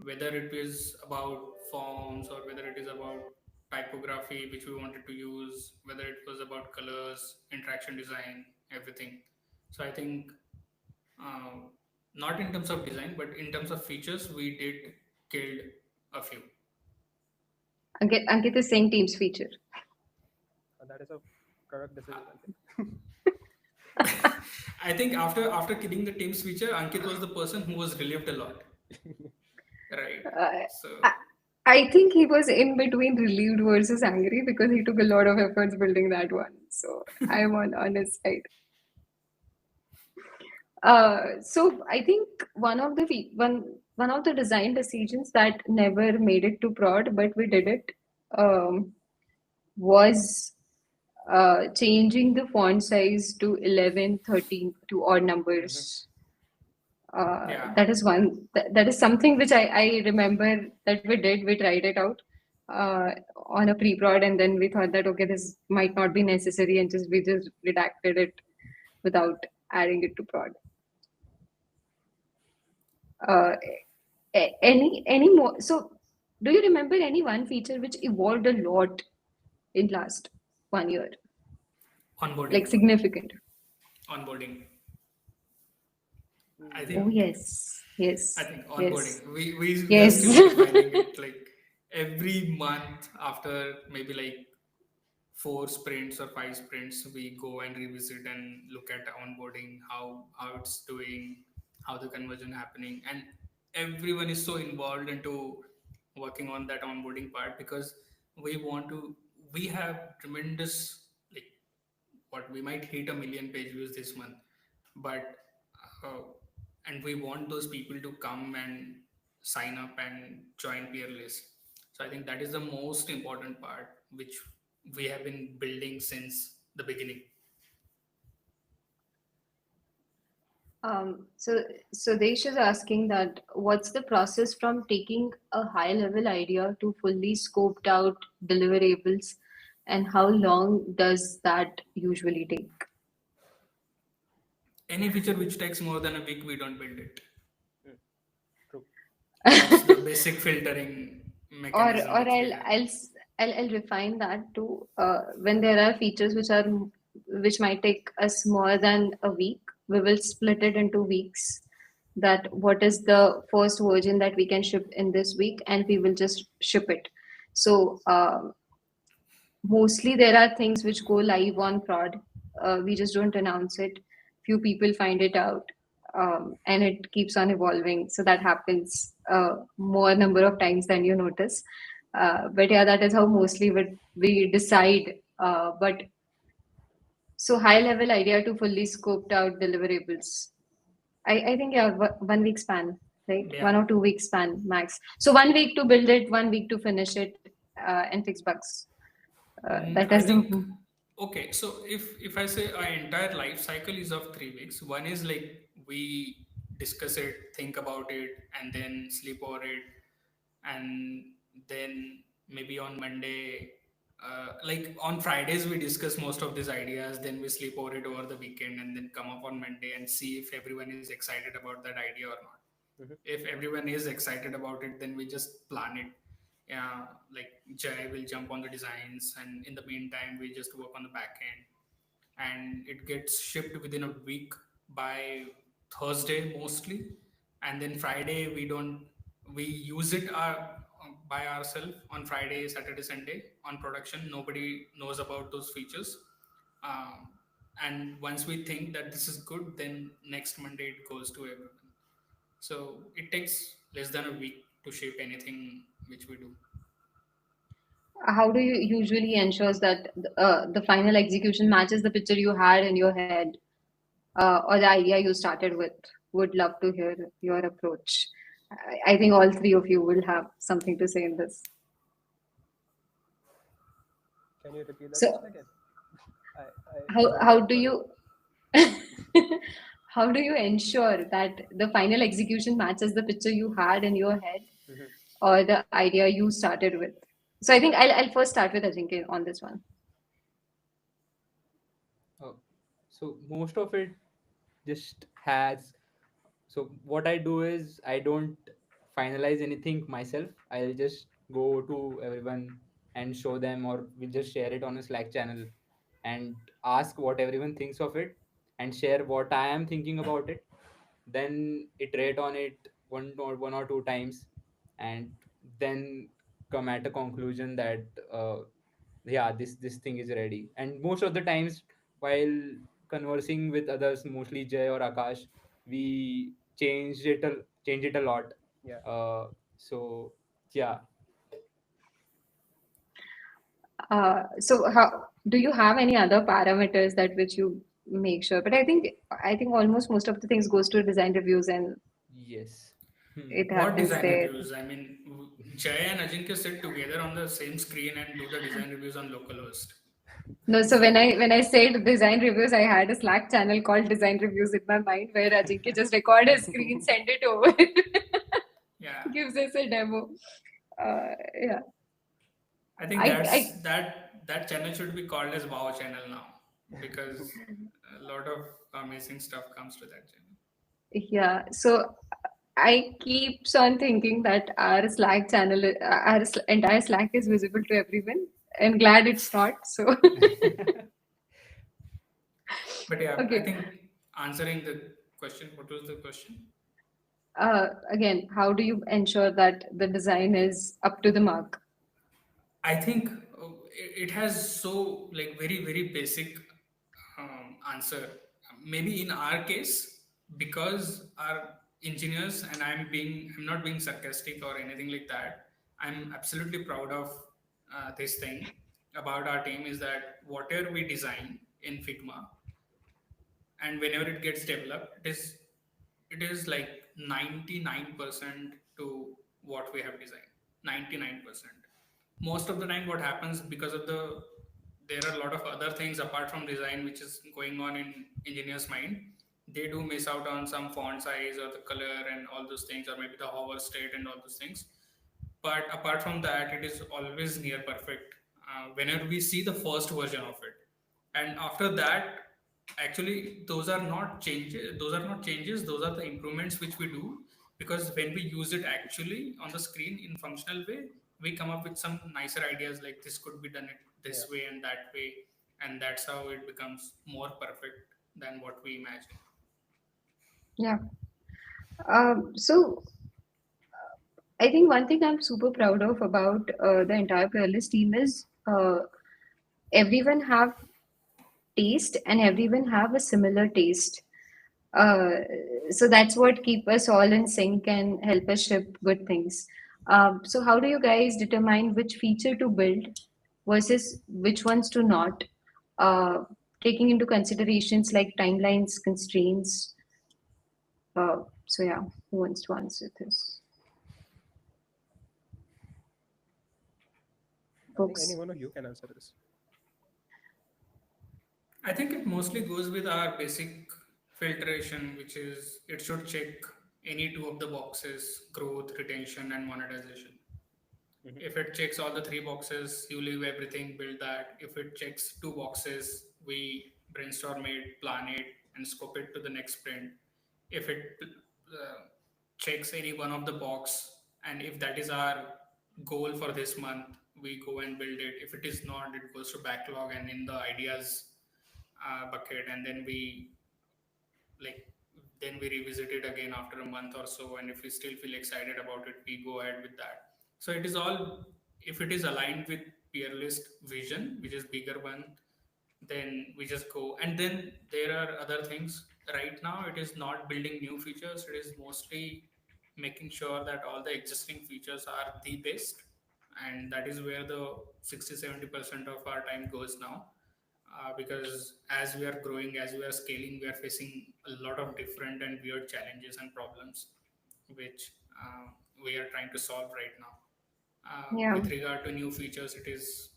whether it is about forms or whether it is about typography which we wanted to use, whether it was about colors, interaction design, everything. So I think uh, not in terms of design, but in terms of features, we did killed a few. Ankit is saying Teams feature. That is a correct decision, Ankit. I think after killing the Teams feature, Ankit was the person who was relieved a lot, right? Uh, So I, I think he was in between relieved versus angry because he took a lot of efforts building that one. So I'm on his side. So I think one of the design decisions that never made it to prod, but we did it, was changing the font size to 11, 13 to odd numbers. yeah, That is something which I remember that we did. We tried it out uh, on a pre-prod, and then we thought that okay, this might not be necessary, and we just redacted it without adding it to prod. Uh, any more? So, do you remember any one feature which evolved a lot in last 1 year, onboarding, like significant? onboarding. I Oh think yes, I yes, think yes, onboarding. We are yes. still refining it. Like every month after maybe like 4 sprints or 5 sprints, we go and revisit and look at onboarding, how it's doing, how the conversion happening, and everyone is so involved into working on that onboarding part because we want to. We have tremendous like what we might hit a million page views this month, but uh, and we want those people to come and sign up and join Peerless. So I think that is the most important part which we have been building since the beginning. So Desh is asking that what's the process from taking a high level idea to fully scoped out deliverables, and how long does that usually take? Any feature which takes more than a week, we don't build it. True. That's the basic filtering mechanism Or which we have. I'll refine that to when there are features which might take us more than a week, we will split it into weeks. That what is the first version that we can ship in this week, and we will just ship it. So mostly there are things which go live on prod we just don't announce it. Few people find it out, and it keeps on evolving. So that happens more number of times than you notice. But yeah, that is how mostly we decide. But so high level idea to fully scoped out deliverables. I think yeah, 1 week span, right? Yeah. 1 or 2 week span max. So 1 week to build it, 1 week to finish it, and fix bugs. That I is think the okay. So if I say our entire life cycle is of 3 weeks, one is like we discuss it, think about it, and then sleep over it, and then maybe on Monday, like on Fridays we discuss most of these ideas, then we sleep over it over the weekend, and then come up on Monday and see if everyone is excited about that idea or not. Mhm. If everyone is excited about it, then we just plan it. Yeah, like Jai will jump on the designs, and in the meantime we just work on the back end, and it gets shipped within a week by Thursday mostly, and then Friday we use it by ourselves on Friday, Saturday, Sunday on production. Nobody knows about those features, um, and once we think that this is good, then next Monday it goes to everyone. So it takes less than a week to ship anything which we do. how do you usually ensures that the final execution matches the picture you had in your head, or the idea you started with? Would love to hear your approach. I think all three of you will have something to say in this. Can you repeat that So question again? I how got do cut. you how do you ensure that the final execution matches the picture you had in your head Mhm. or the idea you started with? So I think I'll first start with Ajinkya on this one. Uh, so most of it just has. So what I do is I don't finalize anything myself. I'll just go to everyone and show them, or we'll just share it on a Slack channel and ask what everyone thinks of it and share what I am thinking about it. Then iterate on it one or two times, and then come at a conclusion that yeah, this thing is ready. And most of the times while conversing with others, mostly Jay or Akash, we change it a lot. Yeah. So yeah. So how do you have any other parameters that which you make sure? But I think almost most of the things goes to design reviews and Yes. it What happens design there. reviews? I mean, Jay and Ajinkya sit together on the same screen and do the design reviews on localhost. No, so So when I said design reviews, I had a Slack channel called Design Reviews in my mind where Ajinkya just record his screen, send it over, yeah, gives us a demo. Yeah, I think I that channel should be called as Wow channel now, because a lot of amazing stuff comes to that channel. yeah. So I keeps on thinking that our Slack channel, entire Slack is visible to everyone. I'm glad it's not. So But yeah, I okay. think answering the question, what was the question? Again, how do you ensure that the design is up to the mark? I think it has so like very basic answer. Maybe in our case, because our engineers, and I'm not being sarcastic or anything like that. I'm absolutely proud of this thing about our team is that whatever we design in Figma, and whenever it gets developed, it is like 99% to what we have designed. 99%. Most of the time what happens, because of there are a lot of other things apart from design which is going on in engineers mind. They do miss out on some font size or the color and all those things, or maybe the hover state and all those things. But apart from that, it is always near perfect whenever we see the first version of it. And after that, actually those are not changes, those are the improvements which we do, because when we use it actually on the screen in functional way, we come up with some nicer ideas, like this could be done it Yeah. this way and that way, and that's how it becomes more perfect than what we imagine. Yeah. So I think one thing I'm super proud of about the entire Peerless team is everyone have taste and everyone have a similar taste. uh, so that's what keep us all in sync and help us ship good things. So how do you guys determine which feature to build versus which ones to not, uh, taking into considerations like timelines, constraints? So yeah, who wants to answer this? I think any Folks. one of you can answer this. I think it mostly goes with our basic filtration, which is it should check any two of the boxes: growth, retention, and monetization. Mhm. If it checks all the three boxes, you leave everything, build that. If it checks two boxes, we brainstorm it, plan it, and scope it to the next sprint. If it checks any one of the box, and if that is our goal for this month, we go and build it. If it is not, it goes to backlog and in the ideas bucket, and like then we revisit it again after a month or so, and if we still feel excited about it, we go ahead with that. So it is all, if it is aligned with Peerlist vision, which is bigger one, then we just go. And then there are other things. Right now it is not building new features, it is mostly making sure that all the existing features are the best, and that is where the 60-70% of our time goes now. Because as we are growing, as we are scaling, we are facing a lot of different and weird challenges and problems, which we are trying to solve right now. Yeah. With regard to new features, it is.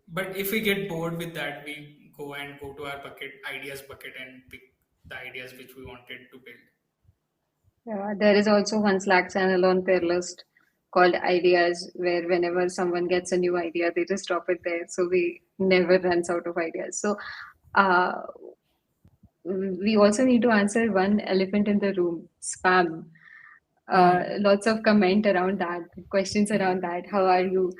But if we get bored with that, we go to our bucket ideas bucket and pick the ideas which we wanted to build. Yeah, there is also one Slack channel on Peerlist called Ideas, where whenever someone gets a new idea, they just drop it there. So we never runs out of ideas. So uh, we also need to answer one elephant in the room: spam. Lots of comment around that, questions around that. How are you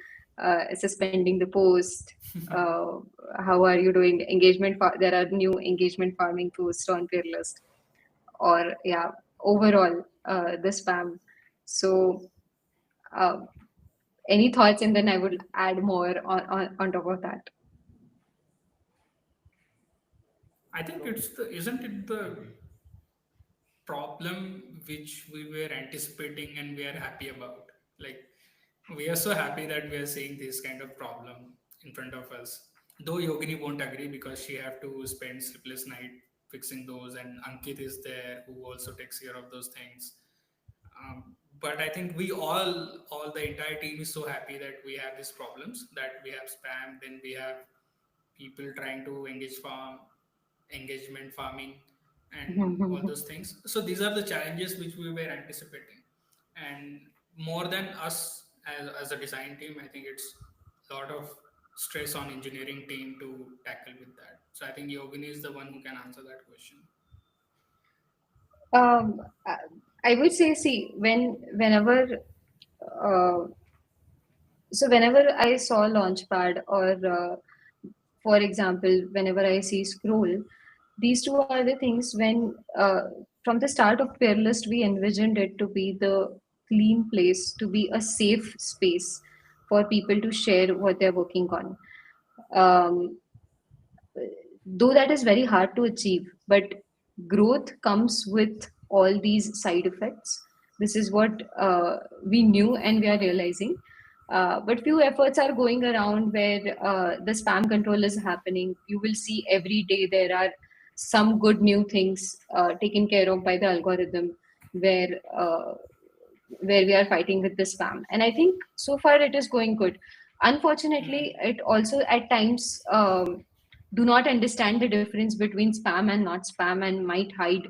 suspending the post? Uh, how are you doing engagement? There are new engagement farming posts on Peerlist, or yeah, overall the spam. So uh, any thoughts, and then I would add more on top of that. I think it's the isn't it the problem which we were anticipating and we are happy about. Like, we are so happy that we are seeing this kind of problem in front of us. Though Yogini won't agree because she have to spend sleepless night fixing those, and Ankit is there who also takes care of those things. But I think all the entire team is so happy that we have these problems, that we have spam, then we have people trying to engagement farming, and all those things. So these are the challenges which we were anticipating, and more than us as a design team, I think it's a lot of stress on engineering team to tackle with that. So I think Yogini is the one who can answer that question. Um, I I would say, see, whenever uh, so whenever I saw Launchpad, or for example, whenever I see Scroll, these two are the things when from the start of Peerlist, we envisioned it to be the clean place, to be a safe space for people to share what they're working on. Um, though that is very hard to achieve, but growth comes with all these side effects. This is what we knew and we are realizing. But few efforts are going around where the spam control is happening. You will see every day there are some good new things taken care of by the algorithm, where uh, where we are fighting with the spam. And I think so far it is going good. Unfortunately, it also at times do not understand the difference between spam and not spam, and might hide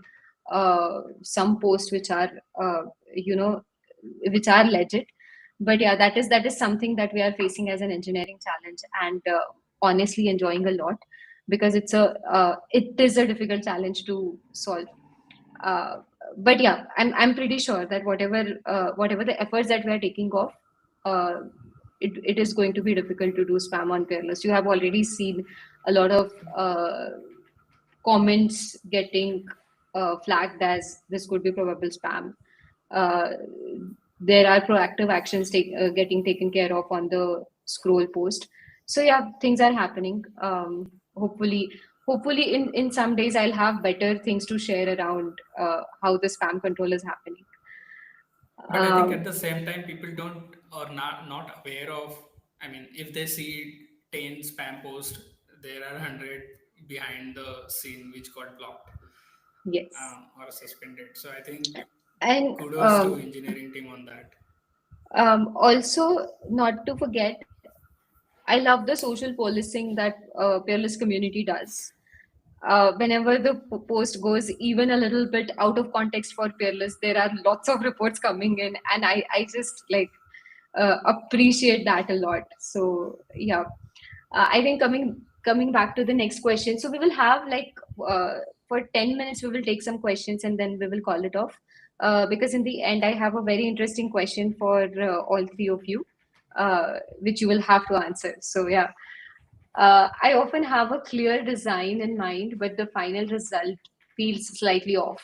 some posts which are you know which are legit. But yeah, that is something that we are facing as an engineering challenge, and honestly enjoying a lot, because it is a difficult challenge to solve. uh, but yeah, I'm pretty sure that whatever the efforts that we are taking off, uh, it is going to be difficult to do spam on Peerless. You have already seen a lot of comments getting flagged as this could be probable spam. Uh, there are proactive actions getting taken care of on the Scroll post. So yeah, things are happening. Hopefully, hopefully in some days I'll have better things to share around how the spam control is happening. But I think at Um, the same time, people don't or not aware of. I mean, if they see 10 spam posts, there are 100 behind the scene which got blocked yes, or suspended. So I think and kudos to engineering team on that. also not to forget, I love the social policing that Peerless community does. Whenever the post goes even a little bit out of context for Peerless, there are lots of reports coming in, and I just like appreciate that a lot. So yeah, I think coming back to the next question. So we will have like for 10 minutes we will take some questions and then we will call it off. Because in the end, I have a very interesting question for all three of you, which you will have to answer. So yeah, I often have a clear design in mind, but the final result feels slightly off.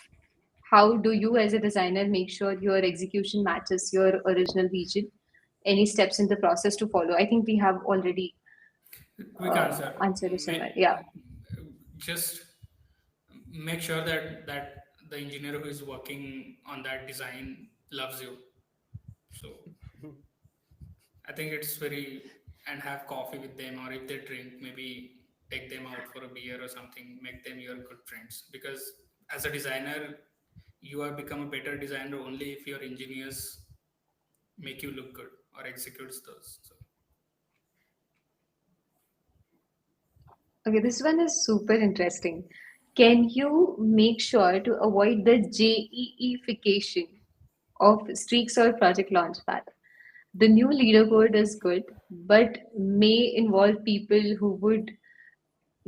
How do you, as a designer, make sure your execution matches your original vision? Any steps in the process to follow? I think we have already Quick answer. answered this somewhere. Yeah. Just make sure that the engineer who is working on that design loves you. So I think it's very, and have coffee with them, or if they drink, maybe take them out for a beer or something, make them your good friends. Because as a designer, you have become a better designer only if your engineers make you look good or executes those. So Okay, this one is super interesting. Can you make sure to avoid the JEE-fication of Streaks or Project Launchpad? The new leaderboard is good, but may involve people who would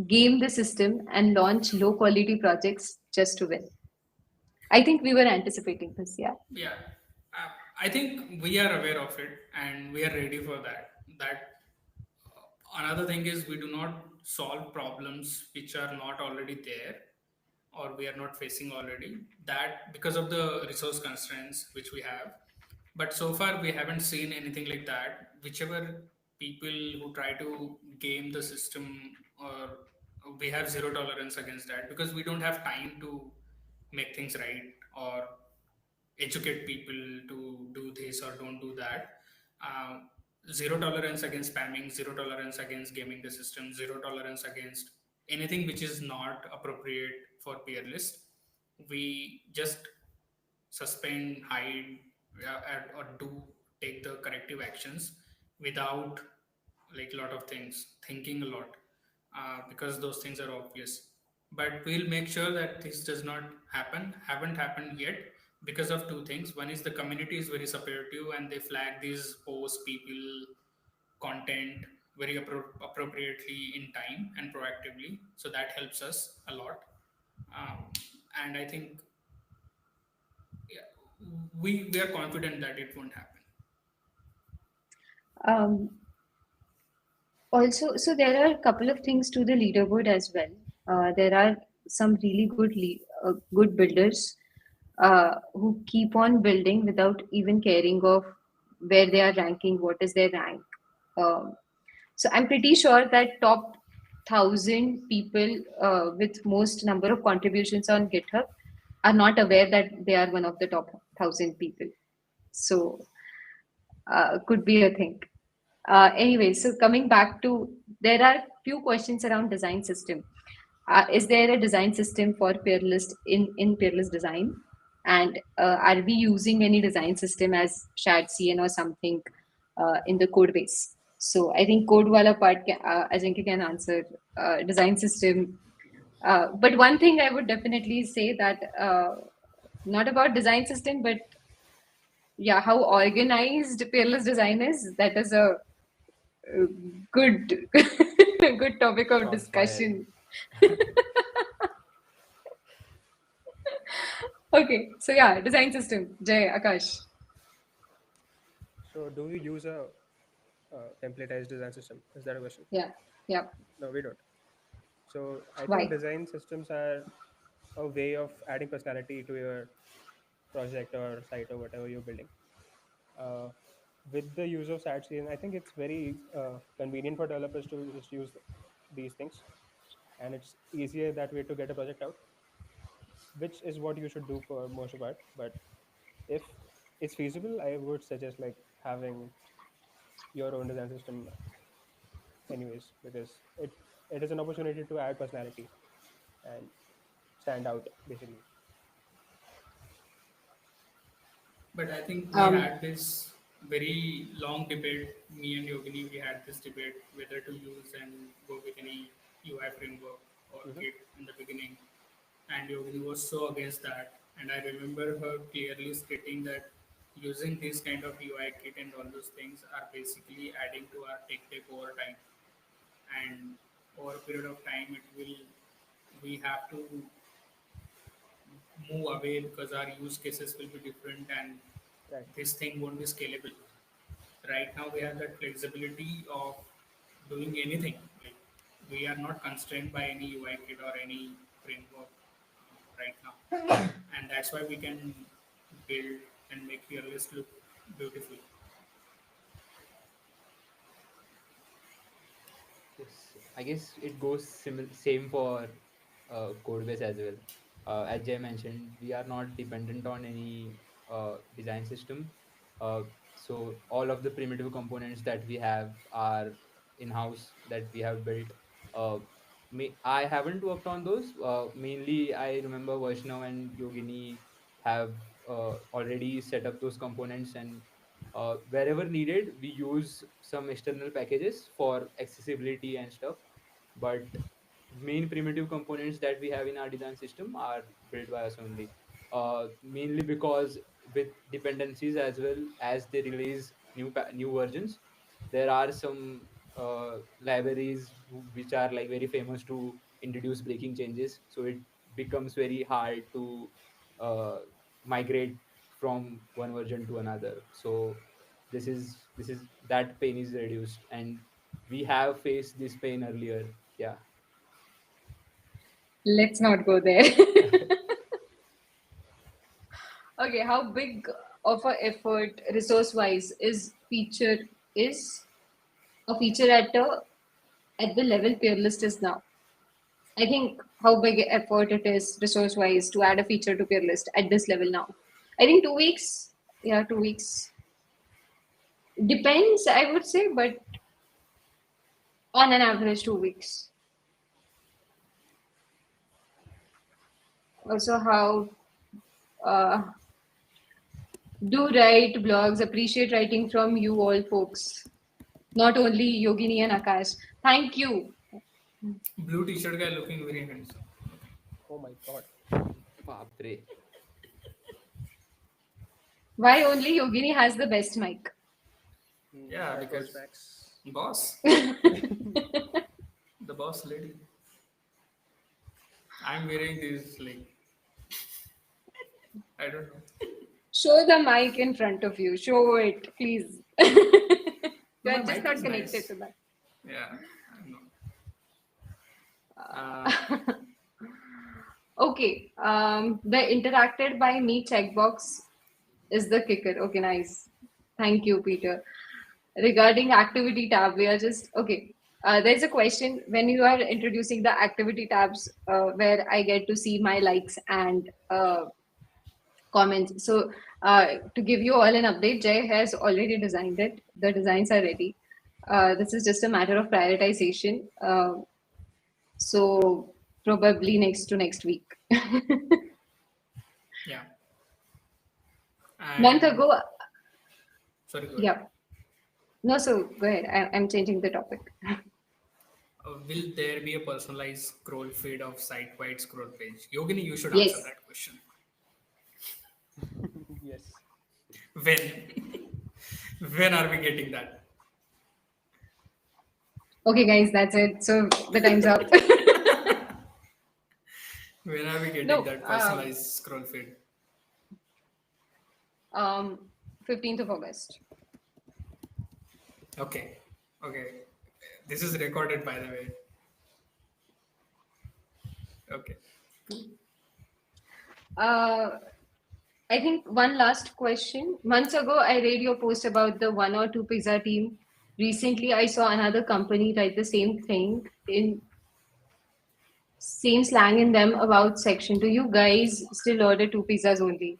game the system and launch low quality projects just to win. I think we were anticipating this, yeah. yeah, I think we are aware of it and we are ready for that. That another thing is we do not solve problems which are not already there or we are not facing already, that because of the resource constraints which we have. But so far we haven't seen anything like that. Whichever people who try to game the system, or we have zero tolerance against that, because we don't have time to make things right or educate people to do this or don't do that. Uh, Zero tolerance against spamming, zero tolerance against gaming the system, zero tolerance against anything which is not appropriate for peer list. We just suspend, hide, or do take the corrective actions without like a lot of things, thinking a lot, because those things are obvious. But we'll make sure that this does not happen, haven't happened yet, because of two things. One is the community is very supportive and they flag these posts, people, content very appropriately in time and proactively. So that helps us a lot. And I think, yeah, we are confident that it won't happen. Um, Also, so there are a couple of things to the leaderboard as well. There are some really good builders who keep on building without even caring of where they are ranking, what is their rank. Um, so I'm pretty sure that top 1,000 people with most number of contributions on GitHub are not aware that they are one of the top 1,000 people. So could be a thing. Anyway, so coming back to, there are few questions around design system. Is there a design system for Peerless in Peerless design? And are we using any design system as shared CN or something in the code base? So I think code wala part Ajinkya can answer design system. But one thing I would definitely say that not about design system, but yeah, how organized Peerless design is. That is a good good topic of Shots fired. discussion. Okay, so yeah, design system. Jay, Akash. So, do you use a templatized design system? Is that a question? Yeah, yeah. No, we don't. So, I think Why? design systems are a way of adding personality to your project or site or whatever you're building. Uh, with the use of SAT season, I think it's very convenient for developers to just use these things. and it's easier that way to get a project out, which is what you should do for most of it. But if it's feasible, I would suggest like having your own design system anyways, because it is an opportunity to add personality and stand out basically. But I think we Um, had this very long debate. Me and Yogini, we had this debate whether to use and go with any UI framework or Hmm. Git in the beginning. And Yogini was so against that. And I remember her clearly stating that using this kind of UI kit and all those things are basically adding to our tech debt over time. And over a period of time, we have to move away because our use cases will be different and Right. this thing won't be scalable. Right now, we have that flexibility of doing anything. Like we are not constrained by any UI kit or any framework right now, and that's why we can build and make your list look beautiful. Yes, I guess it goes same for Codebase as well. As Jay mentioned, we are not dependent on any design system. Uh, so all of the primitive components that we have are in-house that we have built. Uh, I haven't worked on those. Mainly, I remember Vaishnav and Yogini have already set up those components, and wherever needed we use some external packages for accessibility and stuff, but main primitive components that we have in our design system are built by us only, mainly because with dependencies as well as they release new versions, there are some libraries which are like very famous to introduce breaking changes, so it becomes very hard to uh, migrate from one version to another. So this is that pain is reduced, and we have faced this pain earlier. Yeah. let's not go there. Okay, how big of a effort resource-wise is a feature at the level Peerlist is now? I think how big a effort it is resource-wise to add a feature to Peerlist at this level now. I think 2 weeks. Yeah, 2 weeks. Depends, I would say, but on an average, 2 weeks. Also, how uh, do write blogs. Appreciate writing from you all folks. Not only Yogini and Akash. Thank you. Blue t-shirt guy looking very handsome. Oh my god. Baapre. Why only Yogini has the best mic? Yeah, That goes because facts. boss, the boss lady. I'm wearing this like I don't know. Show the mic in front of you. Show it, please. No, You're my just mic not is connected nice. to that. Yeah, I know. Uh, Okay. The interacted by me checkbox is the kicker. Okay, nice. Thank you, Peter. Regarding activity tab, we are just okay. There's a question when you are introducing the activity tabs where I get to see my likes and comments. So, to give you all an update, Jay has already designed it. The designs are ready. This is just a matter of prioritization. So, probably next to next week. yeah. Month And ago, sorry, go ahead. yeah. No, so go ahead. I'm changing the topic. Will there be a personalized scroll feed of site-wide scroll page? Yogini, you should answer Yes. that question. Yes. When? When are we getting that? Okay, guys, that's it. So the time's up. When are we getting No, that personalized scroll feed? 15th of August. Okay. Okay. This is recorded, by the way. Okay. I think one last question. Months ago, I read your post about the 1 or 2 pizza team. Recently, I saw another company write the same thing in same slang in them about section. Do you guys still order 2 pizzas only?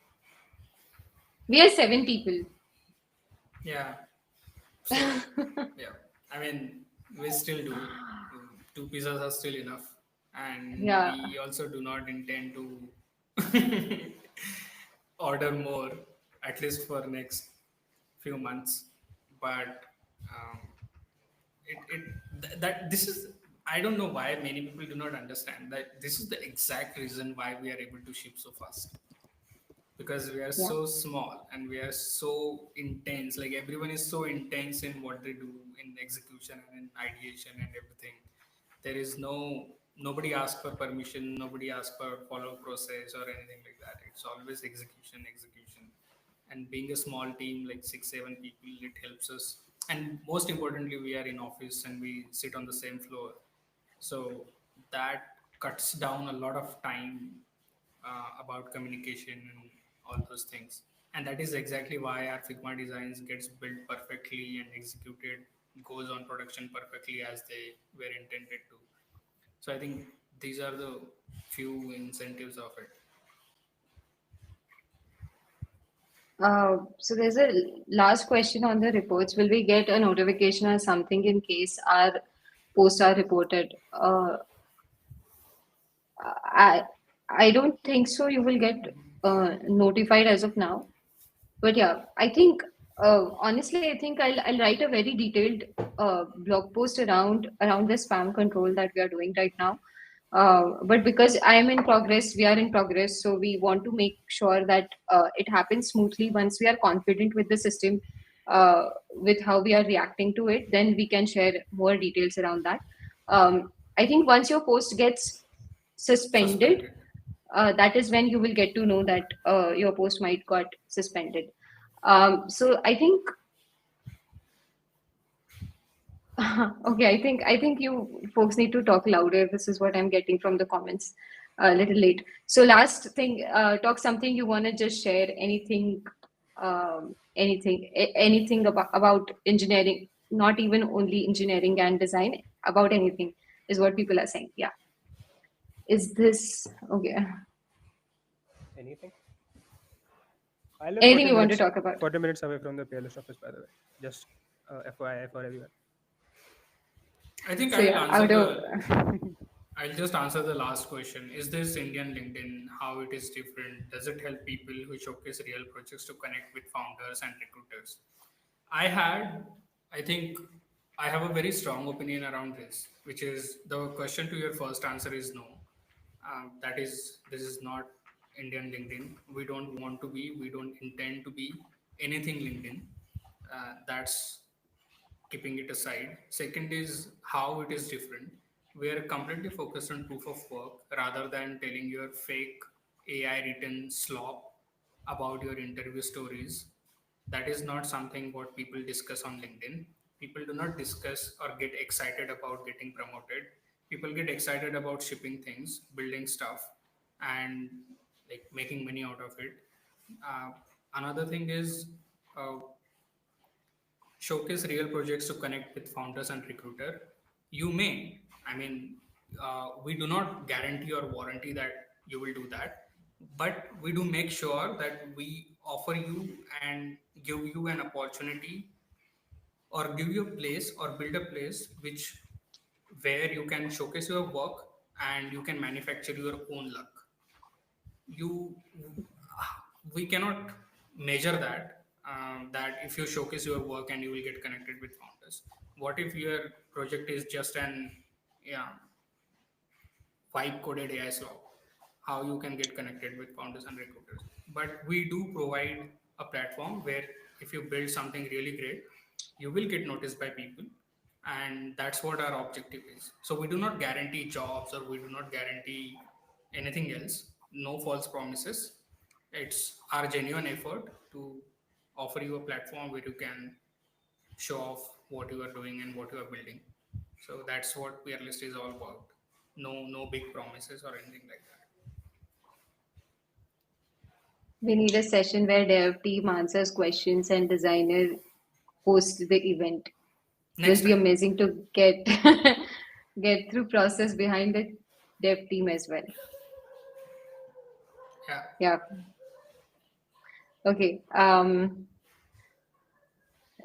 We are 7 people. Yeah. So yeah, I mean, we still do. 2 pizzas are still enough, and Yeah. we also do not intend to order more, at least for next few months. But um, that this is, I don't know why many people do not understand that this is the exact reason why we are able to ship so fast, because we are Yeah. so small and we are so intense. Like everyone is so intense in what they do in execution and in ideation and everything. There is nobody asks for permission, nobody asks for follow process or anything like that. It's always execution, execution. And being a small team, like 6 7 people, it helps us. And most importantly, we are in office and we sit on the same floor, so that cuts down a lot of time about communication and all those things. And that is exactly why our Figma designs gets built perfectly and executed, goes on production perfectly as they were intended to. So I think these are the few incentives of it. So there's a last question on the reports. Will we get a notification or something in case our posts are reported? I I don't think so. You will get notified as of now. But yeah, I think honestly, I think I'll write a very detailed blog post around the spam control that we are doing right now. But because I am in progress, we are in progress, so we want to make sure that it happens smoothly. Once we are confident with the system, with how we are reacting to it, then we can share more details around that. I think once your post gets suspended, Suspended. that is when you will get to know that your post might got suspended. So I think okay, I think you folks need to talk louder. This is what I'm getting from the comments. A little late. So last thing, talk something you want to just share. Anything, anything about engineering. Not even only engineering and design. About anything is what people are saying. Yeah. Is this okay? Anything? I live Anything you want to talk about? 40 minutes away from the PLS office, by the way. Just FYI for everyone. I think So yeah, out of I'll just answer the last question. Is this Indian LinkedIn? How it is different? Does it help people who showcase real projects to connect with founders and recruiters? I had, I think I have a very strong opinion around this, which is the question to your first answer is no. That is, this is not Indian LinkedIn. We don't want to be, we don't intend to be anything LinkedIn. That's keeping it aside. Second is how it is different. We are completely focused on proof of work rather than telling your fake AI written slop about your interview stories. That is not something what people discuss on LinkedIn. People do not discuss or get excited about getting promoted. People get excited about shipping things, building stuff, and like making money out of it. Uh, Another thing is uh, showcase real projects to connect with founders and recruiter. You may, I mean, we do not guarantee or warranty that you will do that, but we do make sure that we offer you and give you an opportunity or give you a place or build a place which where you can showcase your work and you can manufacture your own luck. You We cannot measure that, that if you showcase your work and you will get connected with founders. What if your project is just an, yeah, vibe coded AI slot? How you can get connected with founders and recruiters? But we do provide a platform where if you build something really great, you will get noticed by people, and that's what our objective is. So we do not guarantee jobs or we do not guarantee anything else. No false promises. It's our genuine effort to offer you a platform where you can show off what you are doing and what you are building. So that's what Peerlist is all about. No big promises or anything like that. we need a session where dev team answers questions and designer hosts the event. Will Next be time. amazing to get get through process behind it. dev team as well. Yeah. Yeah. Okay.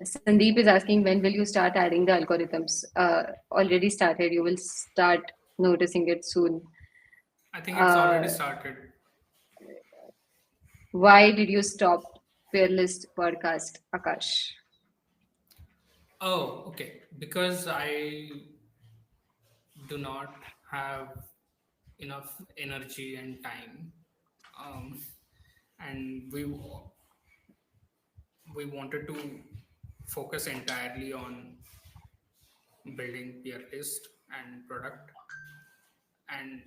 Sandeep is asking when will you start adding the algorithms? Already started. You will start noticing it soon. I think it's already Uh, started. why did you stop Fearless podcast, Akash? Oh, okay. Because I do not have enough energy and time. Um, and we wanted to focus entirely on building peer list and product. And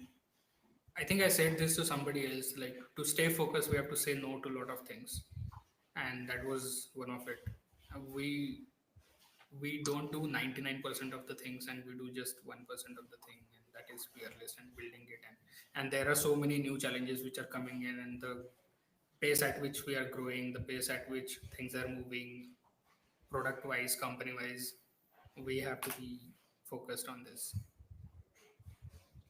I think I said this to somebody else, like to stay focused, we have to say no to a lot of things. And that was one of it. We don't do 99% of the things, and we do just 1% of the thing, and that is fearless and building it. And there are so many new challenges which are coming in, and the pace at which we are growing, the pace at which things are moving, product wise, company wise, we have to be focused on this.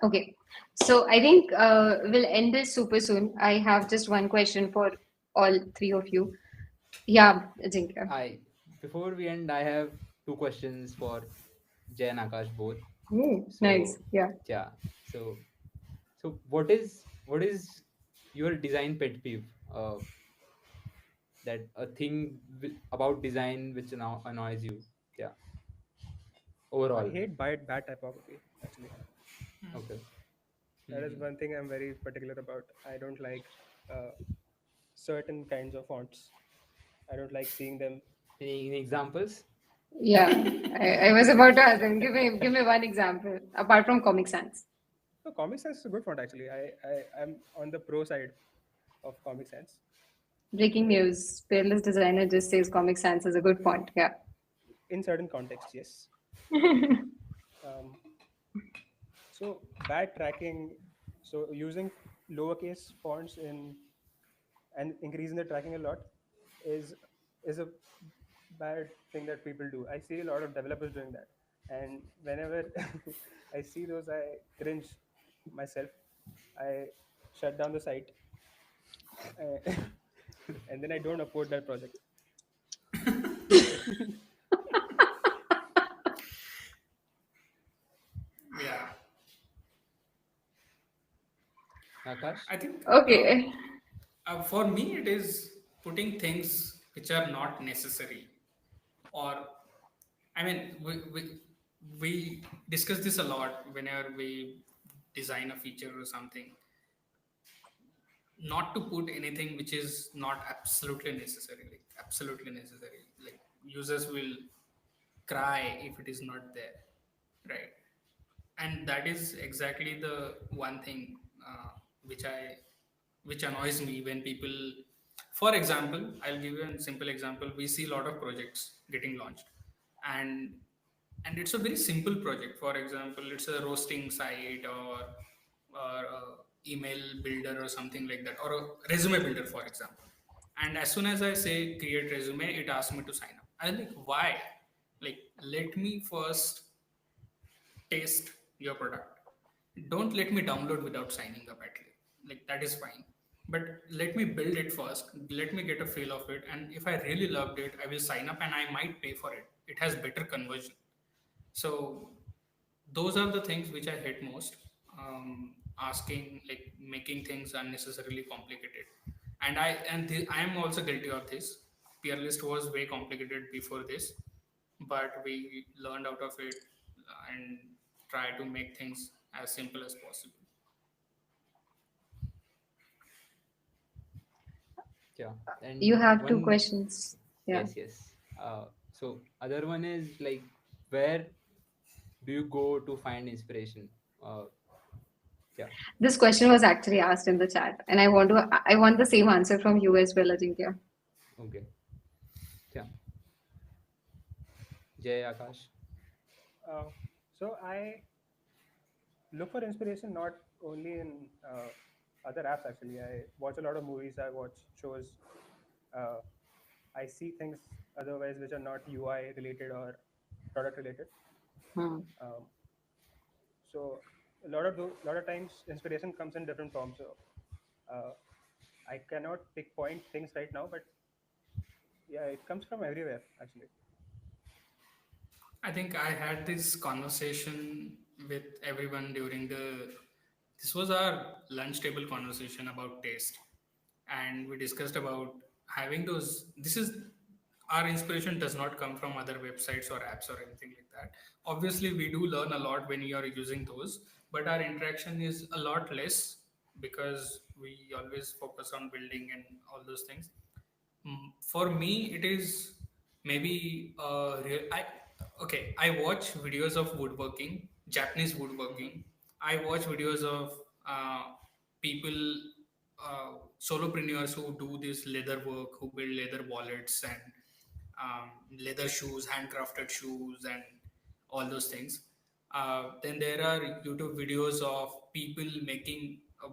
Okay. So I think we'll end this super soon. I have just one question for all three of you. Yeah, Ajinkya. I Before we end, I have two questions for Jay and Akash both. Nice. So Yeah. yeah, so what is your design pet peeve? That a thing about design which now annoys you. Yeah, I overall. hate bad typography, actually. Okay. That is Hmm. one thing I'm very particular about. I don't like uh, certain kinds of fonts. I don't like seeing them. Any examples? Yeah. I was about to ask them. Give me one example apart from Comic Sans. No, Comic Sans is a good font, actually. I'm on the pro side of Comic Sans. Breaking news. Fearless designer just says Comic Sans is a good font. Yeah. In certain contexts, yes. Um, so bad tracking, so using lowercase fonts in and increasing the tracking a lot is is a bad thing that people do. I see a lot of developers doing that, and whenever I see those, I cringe myself. I shut down the site, uh, and then I don't upload that project. Yeah, Akash? I think Okay. for me it is putting things which are not necessary, or I mean, we discuss this a lot whenever we design a feature or something. Not to put anything which is not absolutely necessary, like absolutely necessary. Like users will cry if it is not there, right? And that is exactly the one thing which I which annoys me when people. For example, I'll give you a simple example. We see a lot of projects getting launched, and it's a very simple project. For example, it's a roasting site, or a email builder or something like that, or a resume builder, for example. And as soon as I say create resume, it asks me to sign up. I'm like, why? Like, let me first taste your product. Don't let me download without signing up at least. Like, that is fine. But let me build it first. Let me get a feel of it. And if I really loved it, I will sign up and I might pay for it. It has better conversion. So those are the things which I hate most. Asking, like, making things unnecessarily complicated. And I am also guilty of this. Peer list was way complicated before this, but we learned out of it and try to make things as simple as possible. Yeah. You And have two one, questions. Yeah. yes, yes. So other one is like, where do you go to find inspiration? Uh, yeah. This question was actually asked in the chat, and I want the same answer from you as well, Ajinkya. Okay. Yeah. Jay, Akash. Uh, so I look for inspiration not only in other apps. Actually, I watch a lot of movies. I watch shows. Uh, I see things otherwise which are not UI related or product related. Hmm. Um, so lot of times inspiration comes in different forms. So uh, I cannot pinpoint things right now, but yeah, it comes from everywhere actually. I think I had this conversation with everyone during the. This was our lunch table conversation about taste, and we discussed about having those. This is our inspiration does not come from other websites or apps or anything like that. Obviously, we do learn a lot when you are using those, but our interaction is a lot less because we always focus on building and all those things. For me, it is maybe okay. I watch videos of woodworking, Japanese woodworking. I watch videos of uh, people, solopreneurs who do this leather work, who build leather wallets and leather shoes, handcrafted shoes, and all those things. Then there are YouTube videos of people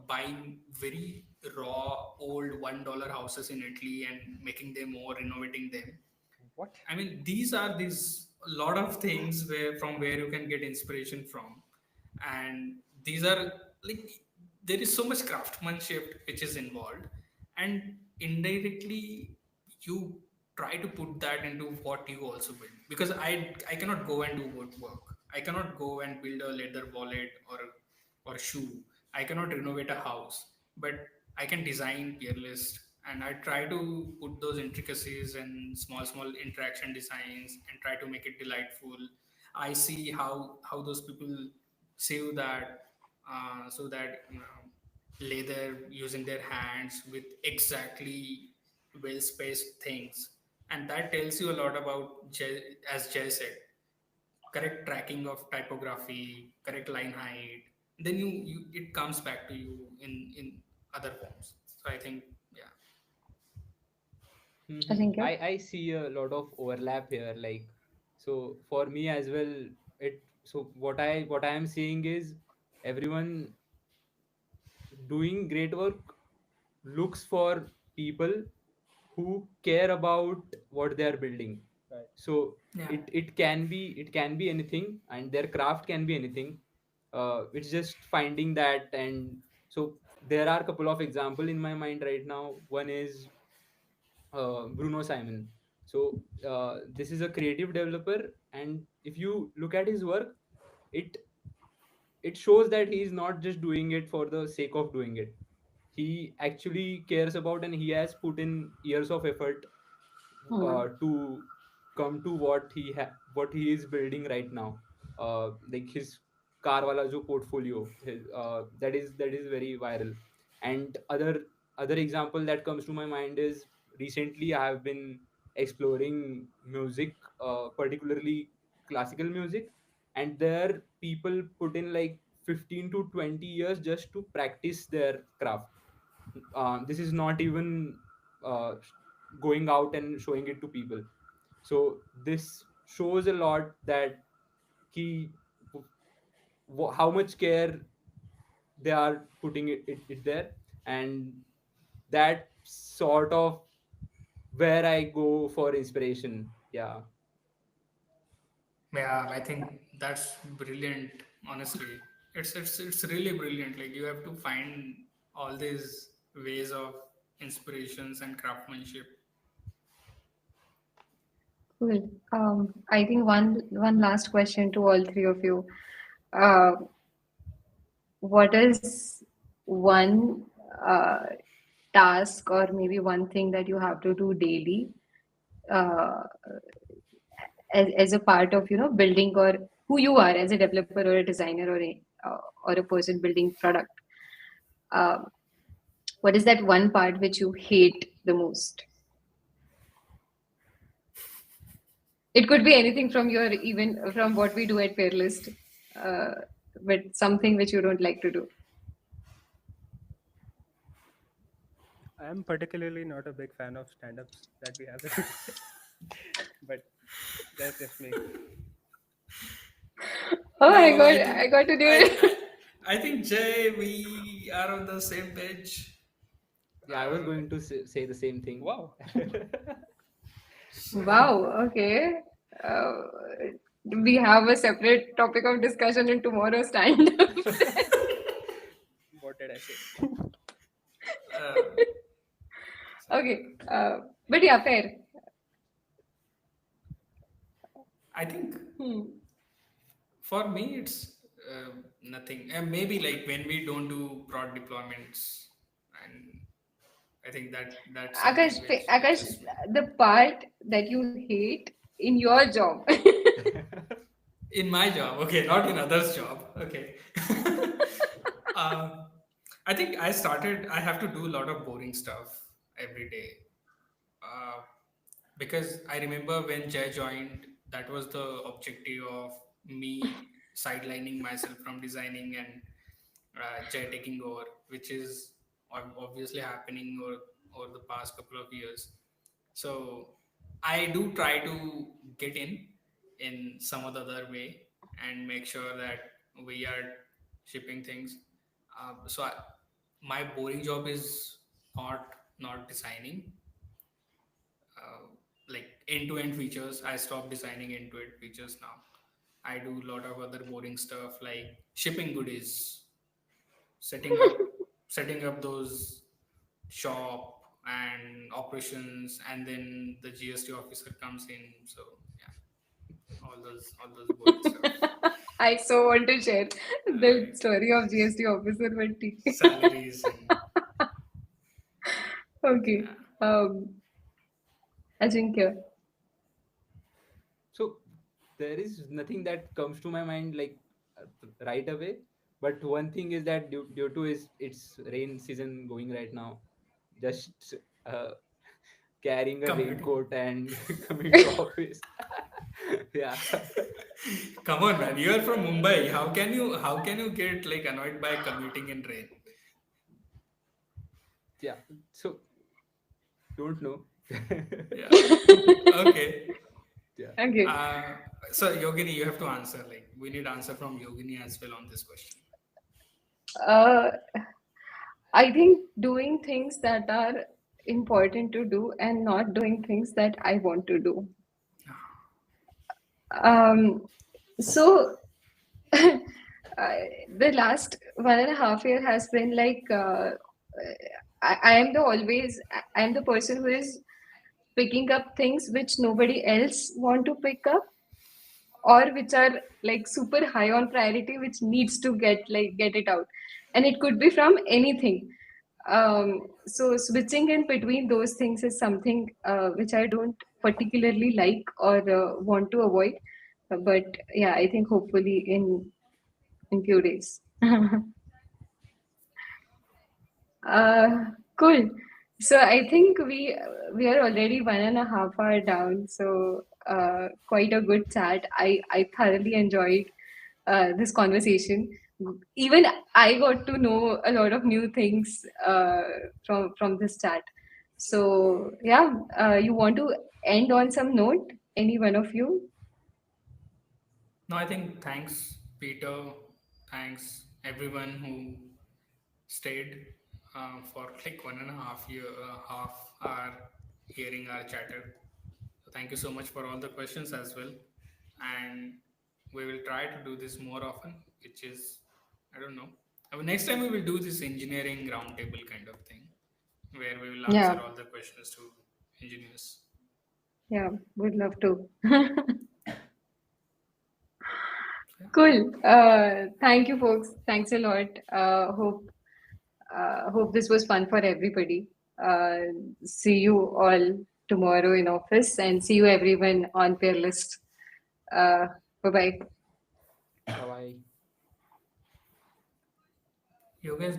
buying very raw old $1 houses in Italy and making them or renovating them. What? I mean, these are these a lot of things where you can get inspiration from, and these are like there is so much craftsmanship which is involved, and indirectly you try to put that into what you also build because I cannot go and do woodwork. I cannot go and build a leather wallet or shoe. I cannot renovate a house, but I can design peer list and I try to put those intricacies and small interaction designs and try to make it delightful. I see how those people save that so that leather using their hands with exactly well spaced things, and that tells you a lot about as Jay said, correct tracking of typography, correct line height. Then you it comes back to you in other forms. So I think yeah. I think I see a lot of overlap here. Like, so for me as well, it so what I am seeing is everyone doing great work looks for people who care about what they are building. Right. So Yeah. it can be anything, and their craft can be anything. It's just finding that. And so there are a couple of example in my mind right now. One is Bruno Simon. So this is a creative developer, and if you look at his work, it it shows that he is not just doing it for the sake of doing it. He actually cares about, and he has put in years of effort Hmm. to come to what he is building right now. Like his car wala jo portfolio, that is very viral. And other example that comes to my mind is recently I have been exploring music, particularly classical music, and there people put in like 15 to 20 years just to practice their craft. This is not even uh, going out and showing it to people. So this shows a lot that he how much care they are putting it there. And that sort of where I go for inspiration. Yeah. Yeah, I think that's brilliant. Honestly, it's really brilliant. Like you have to find all these ways of inspirations and craftsmanship. Cool. I think one last question to all three of you. Uh, what is one uh, task or maybe one thing that you have to do daily uh, as a part of building or who you are as a developer or a designer or a person building product? Um, what is that one part which you hate the most? It could be anything from your even from what we do at Peerlist, uh, but something which you don't like to do. I am particularly not a big fan of stand-ups that we have, but that's just me. Oh my No, god, I got to do it. I think Jay, we are on the same page. Yeah, I was going to say the same thing. Wow. Wow, okay. Uh, we have a separate topic of discussion in tomorrow's stand-up. What did I say? Okay, but yeah, fair. I think Hmm. for me it's nothing. Maybe like when we don't do prod deployments, and I think that's something which Akash, just the part that you hate in your job. in my job. Okay, not in others' job. Okay. uh, I think I have to do a lot of boring stuff every day. Uh, because I remember when Jay joined, that was the objective of me sidelining myself from designing and Jay taking over, which is obviously happening over the past couple of years. So I do try to get in some other way and make sure that we are shipping things. My boring job is not designing uh, like end-to-end features. I stopped designing end-to-end features now. I do a lot of other boring stuff like shipping goodies, setting up setting up those shop and operations, and then the GST officer comes in. So yeah, all those boring stuff. I so want to share the Right. story of GST officer, but Salaries and okay. yeah. Ajinkya. So there is nothing that comes to my mind like right away. But one thing is that due to is it's rain season going right now, just carrying a Commuting. raincoat and coming to office. Yeah. Come on, man. You are from Mumbai. How can you get like annoyed by commuting in rain? Yeah. So don't know. Yeah. Okay. Yeah. Okay. So Yogini, you have to answer. Like we need answer from Yogini as well on this question. Uh, I think doing things that are important to do and not doing things that I want to do. Um, so the last 1.5 year has been like I am I am the person who is picking up things which nobody else want to pick up, or which are like super high on priority, which needs to get it out, and it could be from anything. So switching in between those things is something which I don't particularly like or want to avoid. But yeah, I think hopefully in few days. Cool. So I think we are already 1.5 hour down. So quite a good chat. I thoroughly enjoyed this conversation. Even I got to know a lot of new things from this chat. So yeah, you want to end on some note? Any one of you? No, I think thanks Peter, thanks everyone who stayed for like 1.5 year, half hour hearing our chatter. So thank you so much for all the questions as well, and we will try to do this more often. Which is, I don't know. Next time we will do this engineering roundtable kind of thing, where we will answer Yeah, all the questions to engineers. yeah, would love to. Yeah. Cool. Thank you, folks. Thanks a lot. Hope this was fun for everybody. See you all tomorrow in office, and see you everyone on Peerlist. Bye bye. Bye bye. You guys